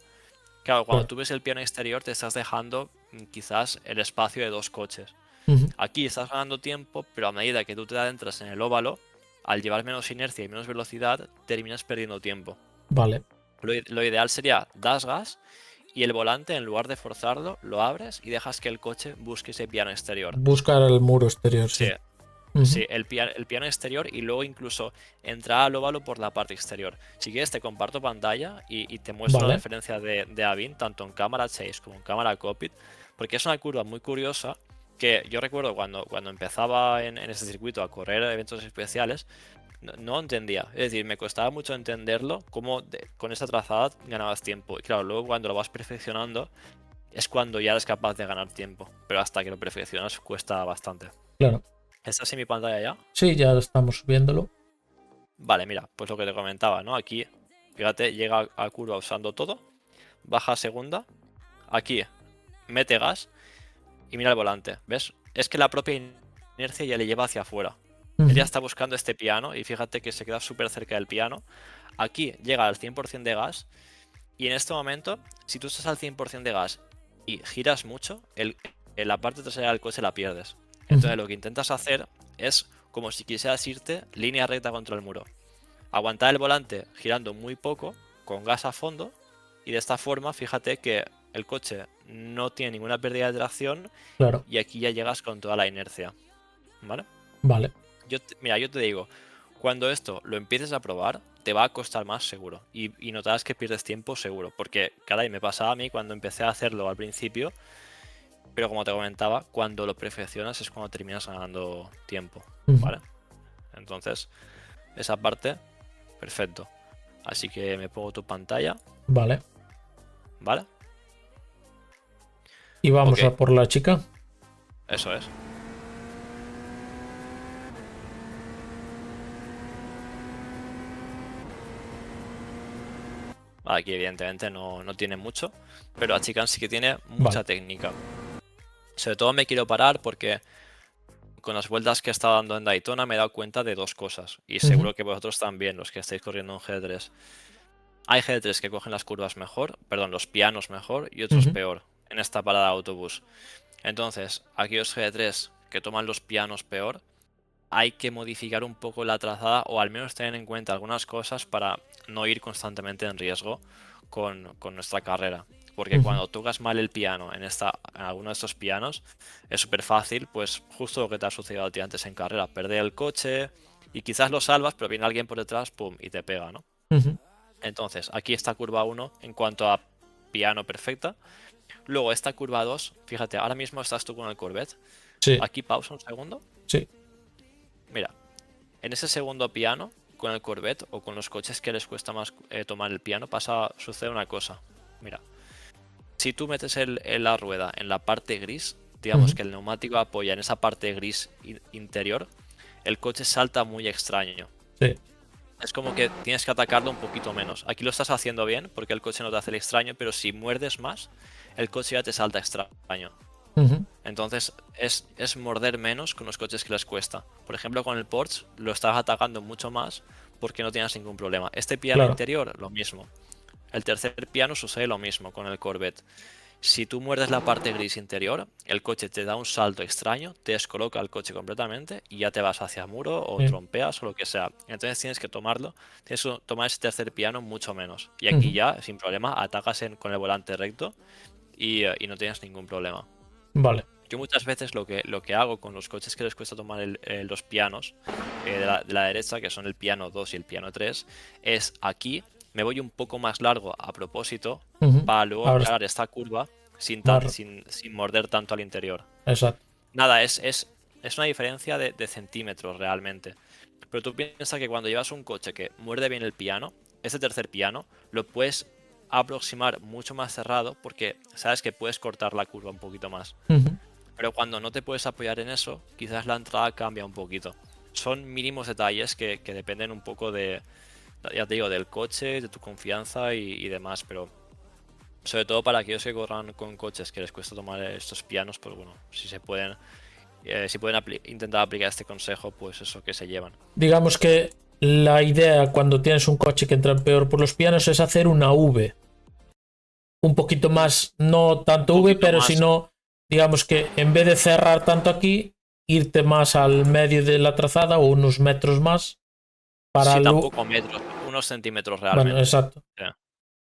Claro, cuando claro, tú ves el piano exterior te estás dejando quizás el espacio de dos coches. Aquí estás ganando tiempo, pero a medida que tú te adentras en el óvalo, al llevar menos inercia y menos velocidad, terminas perdiendo tiempo. vale. Lo ideal sería das gas y el volante, en lugar de forzarlo, lo abres y dejas que el coche busque ese piano exterior. Buscar el muro exterior, Sí, sí. sí, el piano exterior y luego incluso entrar al óvalo por la parte exterior. Si quieres te comparto pantalla y te muestro la Vale, diferencia de Avin, tanto en cámara chase como en cámara cockpit, porque es una curva muy curiosa que yo recuerdo cuando empezaba en este circuito a correr eventos especiales, no entendía. Es decir, me costaba mucho entenderlo, cómo con esa trazada ganabas tiempo. Y claro, luego cuando lo vas perfeccionando es cuando ya eres capaz de ganar tiempo, pero hasta que lo perfeccionas cuesta bastante. claro. ¿Estás en mi pantalla ya? Sí, ya estamos subiéndolo. Vale, mira, pues lo que te comentaba, ¿no? Aquí, fíjate, llega a curva usando todo, baja a segunda, aquí mete gas y mira el volante, ¿ves? es que la propia inercia ya le lleva hacia afuera. Ujú. Él ya está buscando este piano y fíjate que se queda súper cerca del piano. Aquí llega al 100% de gas y en este momento, si tú estás al 100% de gas y giras mucho, en la parte trasera del coche la pierdes. Entonces lo que intentas hacer es como si quisieras irte línea recta contra el muro. Aguantar el volante girando muy poco, con gas a fondo, y de esta forma fíjate que el coche no tiene ninguna pérdida de tracción Claro, y aquí ya llegas con toda la inercia. ¿Vale? vale. Mira, yo te digo, cuando esto lo empieces a probar, te va a costar más seguro. Y notarás que pierdes tiempo seguro. Porque, caray, me pasaba a mí cuando empecé a hacerlo al principio. Pero como te comentaba, cuando lo perfeccionas es cuando terminas ganando tiempo. Ujú. ¿Vale? Entonces, esa parte, perfecto. Así que me pongo tu pantalla. Vale. ¿Vale? Y Ok, vamos a por la chica. eso es. Aquí evidentemente no tiene mucho, pero Achican sí que tiene mucha Vale. técnica. Sobre todo me quiero parar porque con las vueltas que he estado dando en Daytona me he dado cuenta de dos cosas. Y Ujú. seguro que vosotros también, los que estáis corriendo en GT3. Hay GT3 que cogen las curvas mejor, perdón, los pianos mejor y otros Ujú. peor en esta parada de autobús. Entonces, aquellos GT3 que toman los pianos peor, hay que modificar un poco la trazada o al menos tener en cuenta algunas cosas para no ir constantemente en riesgo con nuestra carrera. Porque Ujú. cuando tocas mal el piano en alguno de estos pianos, es súper fácil, pues justo lo que te ha sucedido a ti antes en carrera, perder el coche y quizás lo salvas, pero viene alguien por detrás, pum, y te pega, ¿no? Ujú. Entonces, aquí está curva 1 en cuanto a piano perfecta. Luego esta curva 2, fíjate, ahora mismo estás tú con el Corvette. Sí, Aquí pausa un segundo. sí. Mira, en ese segundo piano, con el Corvette o con los coches que les cuesta más tomar el piano, sucede una cosa. Mira, si tú metes la rueda en la parte gris, digamos Ujú. que el neumático apoya en esa parte gris interior, el coche salta muy extraño. Sí. Es como que tienes que atacarlo un poquito menos. Aquí lo estás haciendo bien porque el coche no te hace el extraño, pero si muerdes más, el coche ya te salta extraño. Ujú. Entonces es morder menos con los coches que les cuesta. Por ejemplo, con el Porsche lo estás atacando mucho más porque no tienes ningún problema. Este piano Claro. interior, lo mismo. El tercer piano sucede lo mismo con el Corvette. Si tú muerdes la parte gris interior, el coche te da un salto extraño, te descoloca el coche completamente y ya te vas hacia muro o Sí. trompeas o lo que sea. Entonces tienes que tomar ese tercer piano mucho menos. Y aquí Ujú. ya, sin problema, atacas con el volante recto y no tienes ningún problema. Vale. Yo muchas veces lo que hago con los coches que les cuesta tomar los pianos de la derecha, que son el piano 2 y el piano 3, es aquí me voy un poco más largo a propósito Ujú. para luego Ahora encarar esta curva sin, tan- más. sin, sin morder tanto al interior. Exacto. Nada, es una diferencia de centímetros realmente. Pero tú piensas que cuando llevas un coche que muerde bien el piano, ese tercer piano, lo puedes aproximar mucho más cerrado porque sabes que puedes cortar la curva un poquito más. Ujú. Pero cuando no te puedes apoyar en eso, quizás la entrada cambia un poquito. Son mínimos detalles que dependen un poco ya te digo, del coche, de tu confianza y demás, pero sobre todo para aquellos que corran con coches que les cuesta tomar estos pianos, pues bueno, si pueden intentar aplicar este consejo, pues eso que se llevan. Digamos que la idea cuando tienes un coche que entra peor por los pianos es hacer una V. Un poquito más, no Un tanto V, poquito pero más, sino, digamos que en vez de cerrar tanto aquí, irte más al medio de la trazada o unos metros más para sí, luego. tampoco metros, unos centímetros Bueno, realmente. exacto. Sí.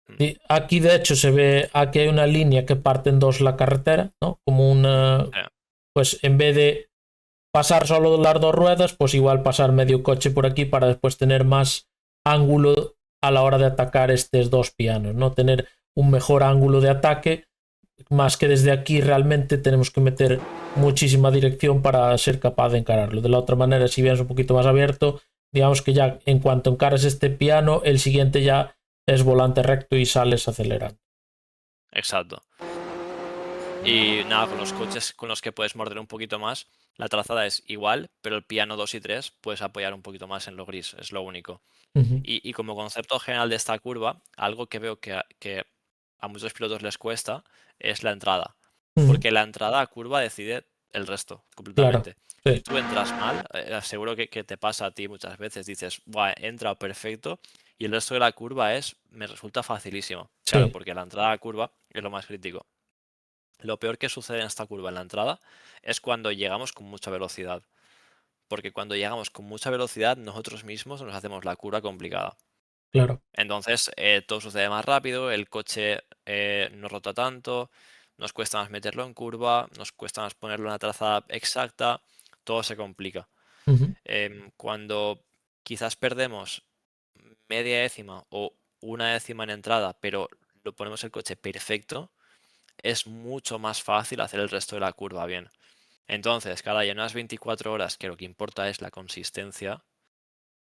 Mm, Y aquí de hecho se ve, aquí hay una línea que parte en dos la carretera, ¿no? Como una, sí. pues en vez de pasar solo las dos ruedas, pues igual pasar medio coche por aquí para después tener más ángulo a la hora de atacar estos dos pianos, ¿no? Tener un mejor ángulo de ataque, más que desde aquí realmente tenemos que meter muchísima dirección para ser capaz de encararlo. De la otra manera, si vienes un poquito más abierto, digamos que ya en cuanto encares este piano, el siguiente ya es volante recto y sales acelerando. Exacto. Y nada, con los coches con los que puedes morder un poquito más, la trazada es igual, pero el piano 2 y 3 puedes apoyar un poquito más en lo gris, es lo único. Uh -huh. Y como concepto general de esta curva, algo que veo que a muchos pilotos les cuesta es la entrada. Uh -huh. Porque la entrada a curva decide el resto Claro, completamente. sí, Tú entras mal, seguro que te pasa a ti muchas veces, dices, Buah, he entrado perfecto y el resto de la curva me resulta facilísimo. Claro, sí, porque la entrada a la curva es lo más crítico. Lo peor que sucede en esta curva en la entrada es cuando llegamos con mucha velocidad. Porque cuando llegamos con mucha velocidad, nosotros mismos nos hacemos la curva complicada. claro. Entonces, todo sucede más rápido, el coche no rota tanto, nos cuesta más meterlo en curva, nos cuesta más ponerlo en la trazada exacta, todo se complica. Ujú, Cuando quizás perdemos media décima o una décima en entrada, pero lo ponemos el coche perfecto, es mucho más fácil hacer el resto de la curva bien. Entonces, cada ya unas 24 horas, que lo que importa es la consistencia,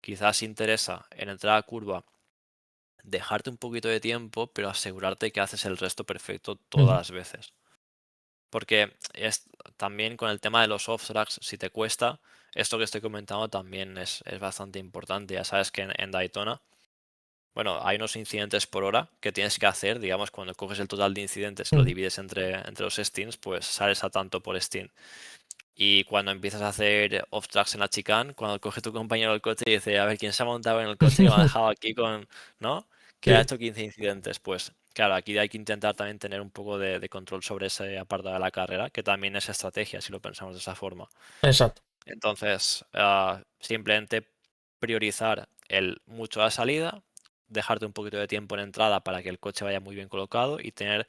quizás interesa en entrada a curva dejarte un poquito de tiempo, pero asegurarte que haces el resto perfecto todas ujú, las veces. Porque es también con el tema de los off tracks, si te cuesta, esto que estoy comentando también es bastante importante. Ya sabes que en Daytona, bueno, hay unos incidentes por hora que tienes que hacer, digamos, cuando coges el total de incidentes y lo ujú. divides entre los stints, pues sales a tanto por stint. Y cuando empiezas a hacer off tracks en la chicane, cuando coge tu compañero el coche y dice, a ver, ¿quién se ha montado en el coche que me ha dejado aquí con, ¿no? Que ha Sí, hecho 15 incidentes. Pues claro, aquí hay que intentar también tener un poco de control sobre ese apartado de la carrera, que también es estrategia, si lo pensamos de esa forma. exacto. Entonces, simplemente priorizar el mucho la salida, dejarte un poquito de tiempo en entrada para que el coche vaya muy bien colocado y tener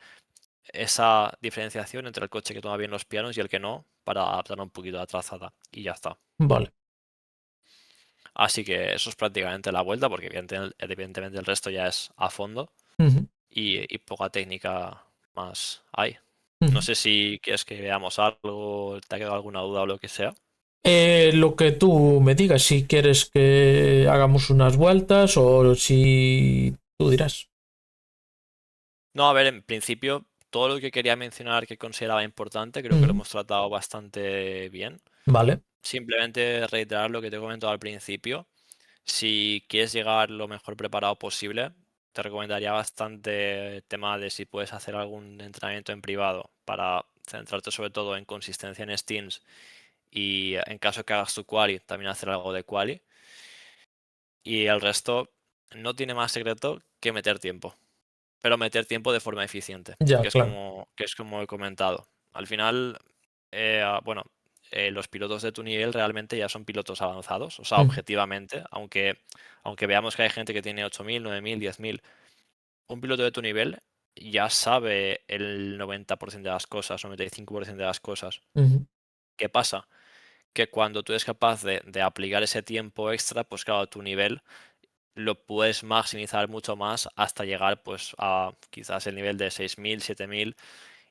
esa diferenciación entre el coche que toma bien los pianos y el que no, para adaptar un poquito la trazada. Y ya está. Vale. Así que eso es prácticamente la vuelta, porque evidentemente el resto ya es a fondo Ujú, y poca técnica más hay. No ujú. sé si quieres que veamos algo, te ha quedado alguna duda o lo que sea. Lo que tú me digas, si quieres que hagamos unas vueltas o si tú dirás. No, a ver, en principio, todo lo que quería mencionar que consideraba importante, creo que lo Ujú, hemos tratado bastante bien. vale, Simplemente reiterar lo que te he comentado al principio. Si quieres llegar lo mejor preparado posible, te recomendaría bastante el tema de si puedes hacer algún entrenamiento en privado para centrarte sobre todo en consistencia en stints y en caso que hagas tu quali, también hacer algo de quali. Y el resto no tiene más secreto que meter tiempo, pero meter tiempo de forma eficiente, ya, claro. que es como he comentado. Al final, bueno, los pilotos de tu nivel realmente ya son pilotos avanzados, o sea, Ujú, objetivamente, aunque veamos que hay gente que tiene 8.000, 9.000, 10.000, un piloto de tu nivel ya sabe el 90% de las cosas, 95% de las cosas. ujú, ¿Qué pasa? Que cuando tú eres capaz de aplicar ese tiempo extra, pues claro, tu nivel lo puedes maximizar mucho más hasta llegar pues a quizás el nivel de 6.000, 7.000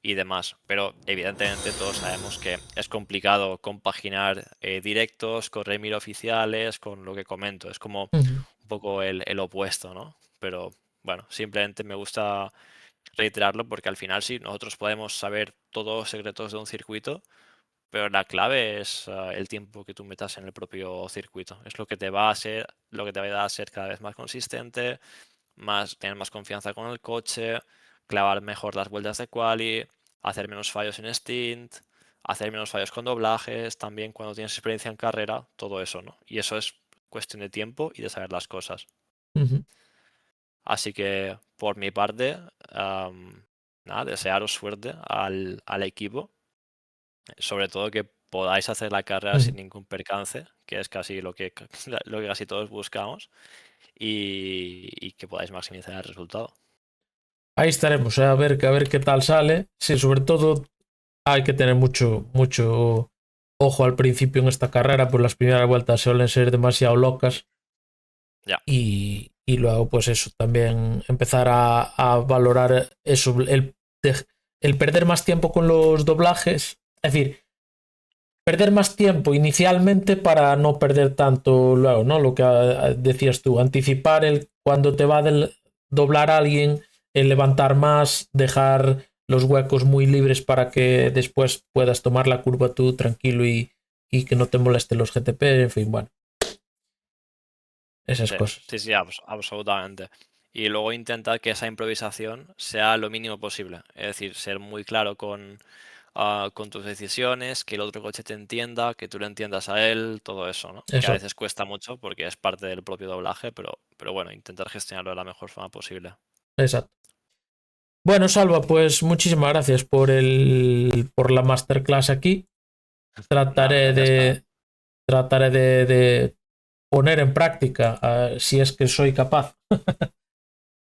y demás. Pero evidentemente todos sabemos que es complicado compaginar directos con remir oficiales, con lo que comento. Es como ujú. un poco el opuesto, ¿no? Pero bueno, simplemente me gusta reiterarlo porque al final sí, nosotros podemos saber todos los secretos de un circuito, pero la clave es el tiempo que tú metas en el propio circuito. Es lo que te va a hacer, lo que te va a ser cada vez más consistente, tener más confianza con el coche, clavar mejor las vueltas de quali, hacer menos fallos en stint, hacer menos fallos con doblajes, también cuando tienes experiencia en carrera, todo eso, ¿no? Y eso es cuestión de tiempo y de saber las cosas. Ujú. Así que por mi parte, nada, desearos suerte al equipo, sobre todo que podáis hacer la carrera Ujú. sin ningún percance, que es casi lo que casi todos buscamos, y que podáis maximizar el resultado. Ahí estaremos, a ver qué tal sale. Sí, sobre todo hay que tener mucho, mucho ojo al principio en esta carrera, pues las primeras vueltas suelen ser demasiado locas Ya. y luego pues eso, también empezar a valorar eso, el perder más tiempo con los doblajes, es decir, perder más tiempo inicialmente para no perder tanto luego, ¿no? Lo que decías tú, anticipar el cuando te va a doblar a alguien, el levantar más, dejar los huecos muy libres para que después puedas tomar la curva tú tranquilo y que no te molesten los GTP, en fin, bueno, esas Sí, cosas. sí, sí, absolutamente. Y luego intentar que esa improvisación sea lo mínimo posible. Es decir, ser muy claro con con tus decisiones, que el otro coche te entienda, que tú le entiendas a él, todo eso, ¿no? Que a Eso, veces cuesta mucho porque es parte del propio doblaje, pero bueno, intentar gestionarlo de la mejor forma posible. exacto. Bueno, Salva, pues muchísimas gracias por la masterclass aquí. Nada, Trataré ya está. de poner en práctica si es que soy capaz.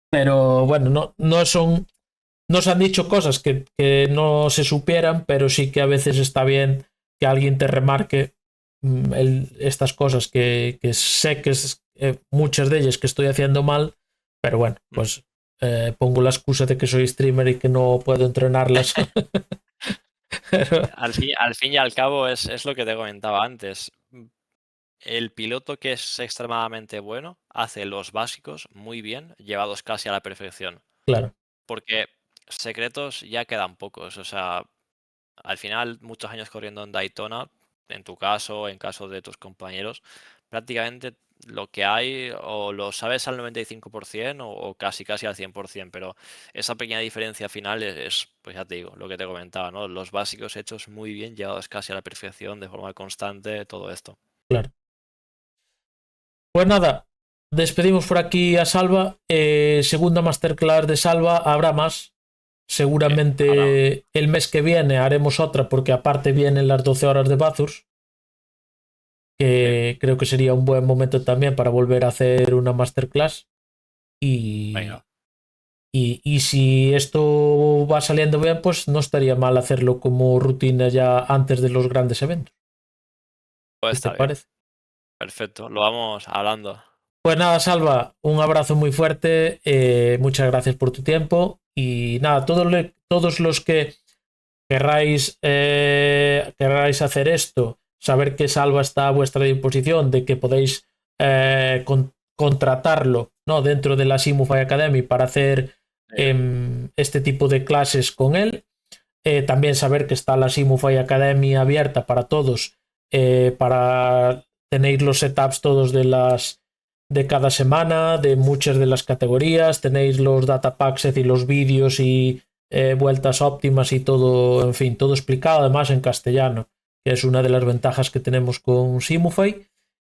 Pero bueno, no se han dicho cosas que no se supieran, pero sí que a veces está bien que alguien te remarque estas cosas que sé que muchas de ellas que estoy haciendo mal, pero bueno, pues pongo la excusa de que soy streamer y que no puedo entrenarlas. Pero, Al fin y al cabo es lo que te comentaba antes. El piloto que es extremadamente bueno hace los básicos muy bien, llevados casi a la perfección. claro, Porque secretos ya quedan pocos. O sea, al final, muchos años corriendo en Daytona, en tu caso, en caso de tus compañeros, prácticamente lo que hay o lo sabes al 95% o casi casi al 100%, pero esa pequeña diferencia final pues ya te digo, lo que te comentaba, ¿no? Los básicos hechos muy bien, llevados casi a la perfección, de forma constante, todo esto. claro. Pues nada, despedimos por aquí a Salva. Segunda masterclass de Salva, habrá más. Sí, ahora, Seguramente el mes que viene haremos otra porque aparte vienen las 12 horas de Bathurst, sí, que creo que sería un buen momento también para volver a hacer una masterclass. Y, venga, y si esto va saliendo bien, pues no estaría mal hacerlo como rutina ya antes de los grandes eventos. puede ¿Qué te estar bien. parece? Perfecto, lo vamos hablando. Pues nada, Salva, un abrazo muy fuerte. Muchas gracias por tu tiempo. Y nada, todos los que querráis hacer esto, saber que Salva está a vuestra disposición, de que podéis contratarlo, ¿no? Dentro de la Simufy Academy para hacer este tipo de clases con él. También saber que está la Simufy Academy abierta para todos, para tenéis los setups todos de cada semana, de muchas de las categorías, tenéis los data packs y los vídeos y vueltas óptimas y todo, en fin, todo explicado además en castellano, que es una de las ventajas que tenemos con Simufy.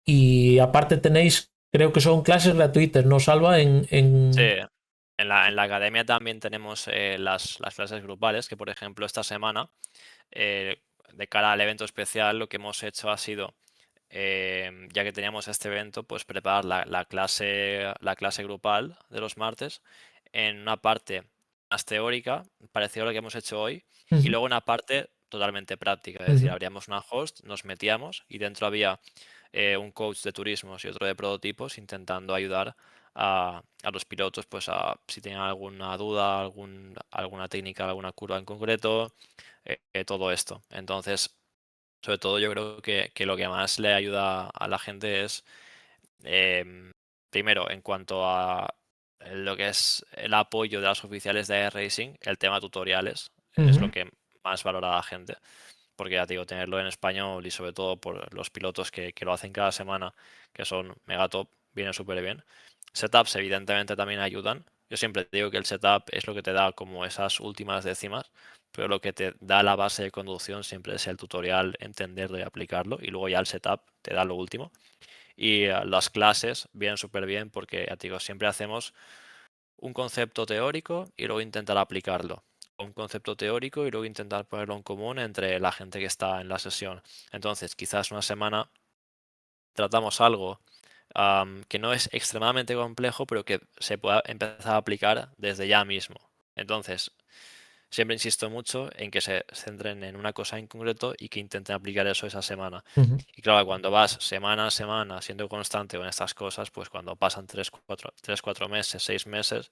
Y aparte tenéis, creo que son clases gratuitas, ¿no, Salva? Sí, en la academia también tenemos las clases grupales, que por ejemplo esta semana, de cara al evento especial, lo que hemos hecho ha sido, ya que teníamos este evento, pues preparar la clase grupal de los martes en una parte más teórica, parecido a lo que hemos hecho hoy, y Ujú, luego una parte totalmente práctica, es decir, ujú. abríamos una host, nos metíamos y dentro había un coach de turismos y otro de prototipos intentando ayudar a los pilotos, pues si tienen alguna duda, alguna técnica, alguna curva en concreto, todo esto. Entonces, sobre todo yo creo que lo que más le ayuda a la gente es, primero, en cuanto a lo que es el apoyo de las oficiales de Racing, el tema tutoriales, es lo Ujú. que más valora la gente. Porque ya te digo, tenerlo en español y sobre todo por los pilotos que lo hacen cada semana, que son mega top, viene súper bien. Setups evidentemente también ayudan. Yo siempre digo que el setup es lo que te da como esas últimas décimas, pero lo que te da la base de conducción siempre es el tutorial, entenderlo y aplicarlo, y luego ya el setup te da lo último. Y las clases vienen súper bien porque, ya te digo, siempre hacemos un concepto teórico y luego intentar aplicarlo. Un concepto teórico y luego intentar ponerlo en común entre la gente que está en la sesión. Entonces, quizás una semana tratamos algo que no es extremadamente complejo, pero que se pueda empezar a aplicar desde ya mismo. Entonces, siempre insisto mucho en que se centren en una cosa en concreto y que intenten aplicar eso esa semana. Ujú. Y claro, cuando vas semana a semana siendo constante con estas cosas, pues cuando pasan 3 4 meses, 6 meses,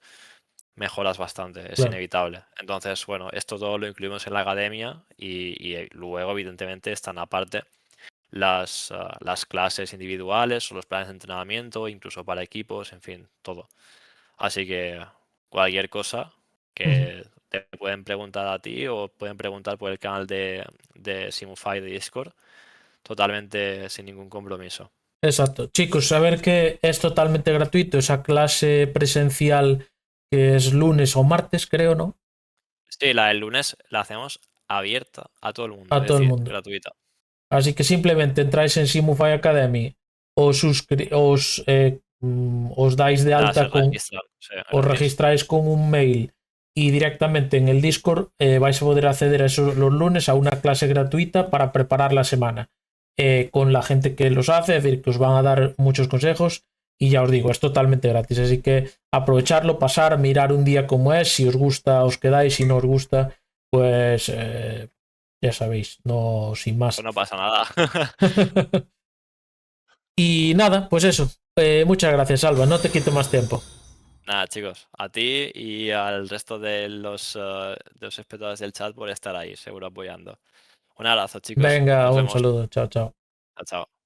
mejoras bastante, es Claro. inevitable. Entonces, bueno, esto todo lo incluimos en la academia y luego, evidentemente, están aparte las clases individuales o los planes de entrenamiento, incluso para equipos, en fin, todo. Así que cualquier cosa Ujú. que te pueden preguntar a ti o pueden preguntar por el canal de Simufy de Discord, totalmente sin ningún compromiso. Exacto. Chicos, saber que es totalmente gratuito esa clase presencial que es lunes o martes, creo, ¿no? Sí, la del lunes la hacemos abierta a todo el mundo, a es todo el decir, mundo. gratuita. Así que simplemente entráis en Simufy Academy, os dais de Nada, se alta con, registran, sí, os gratis. registráis con un mail y directamente en el Discord vais a poder acceder a eso los lunes a una clase gratuita para preparar la semana con la gente que los hace, es decir, que os van a dar muchos consejos y ya os digo, es totalmente gratis, así que aprovecharlo, pasar, mirar un día como es, si os gusta os quedáis, si no os gusta, pues ya sabéis, no sin Pues más. no pasa nada. Y nada, pues eso. Muchas gracias, Alba. No te quito más tiempo. Nada, chicos, a ti y al resto de los espectadores del chat por estar ahí, seguro apoyando. Un abrazo, chicos. Venga, Nos un vemos. saludo. Chao, chao. Chao, chao.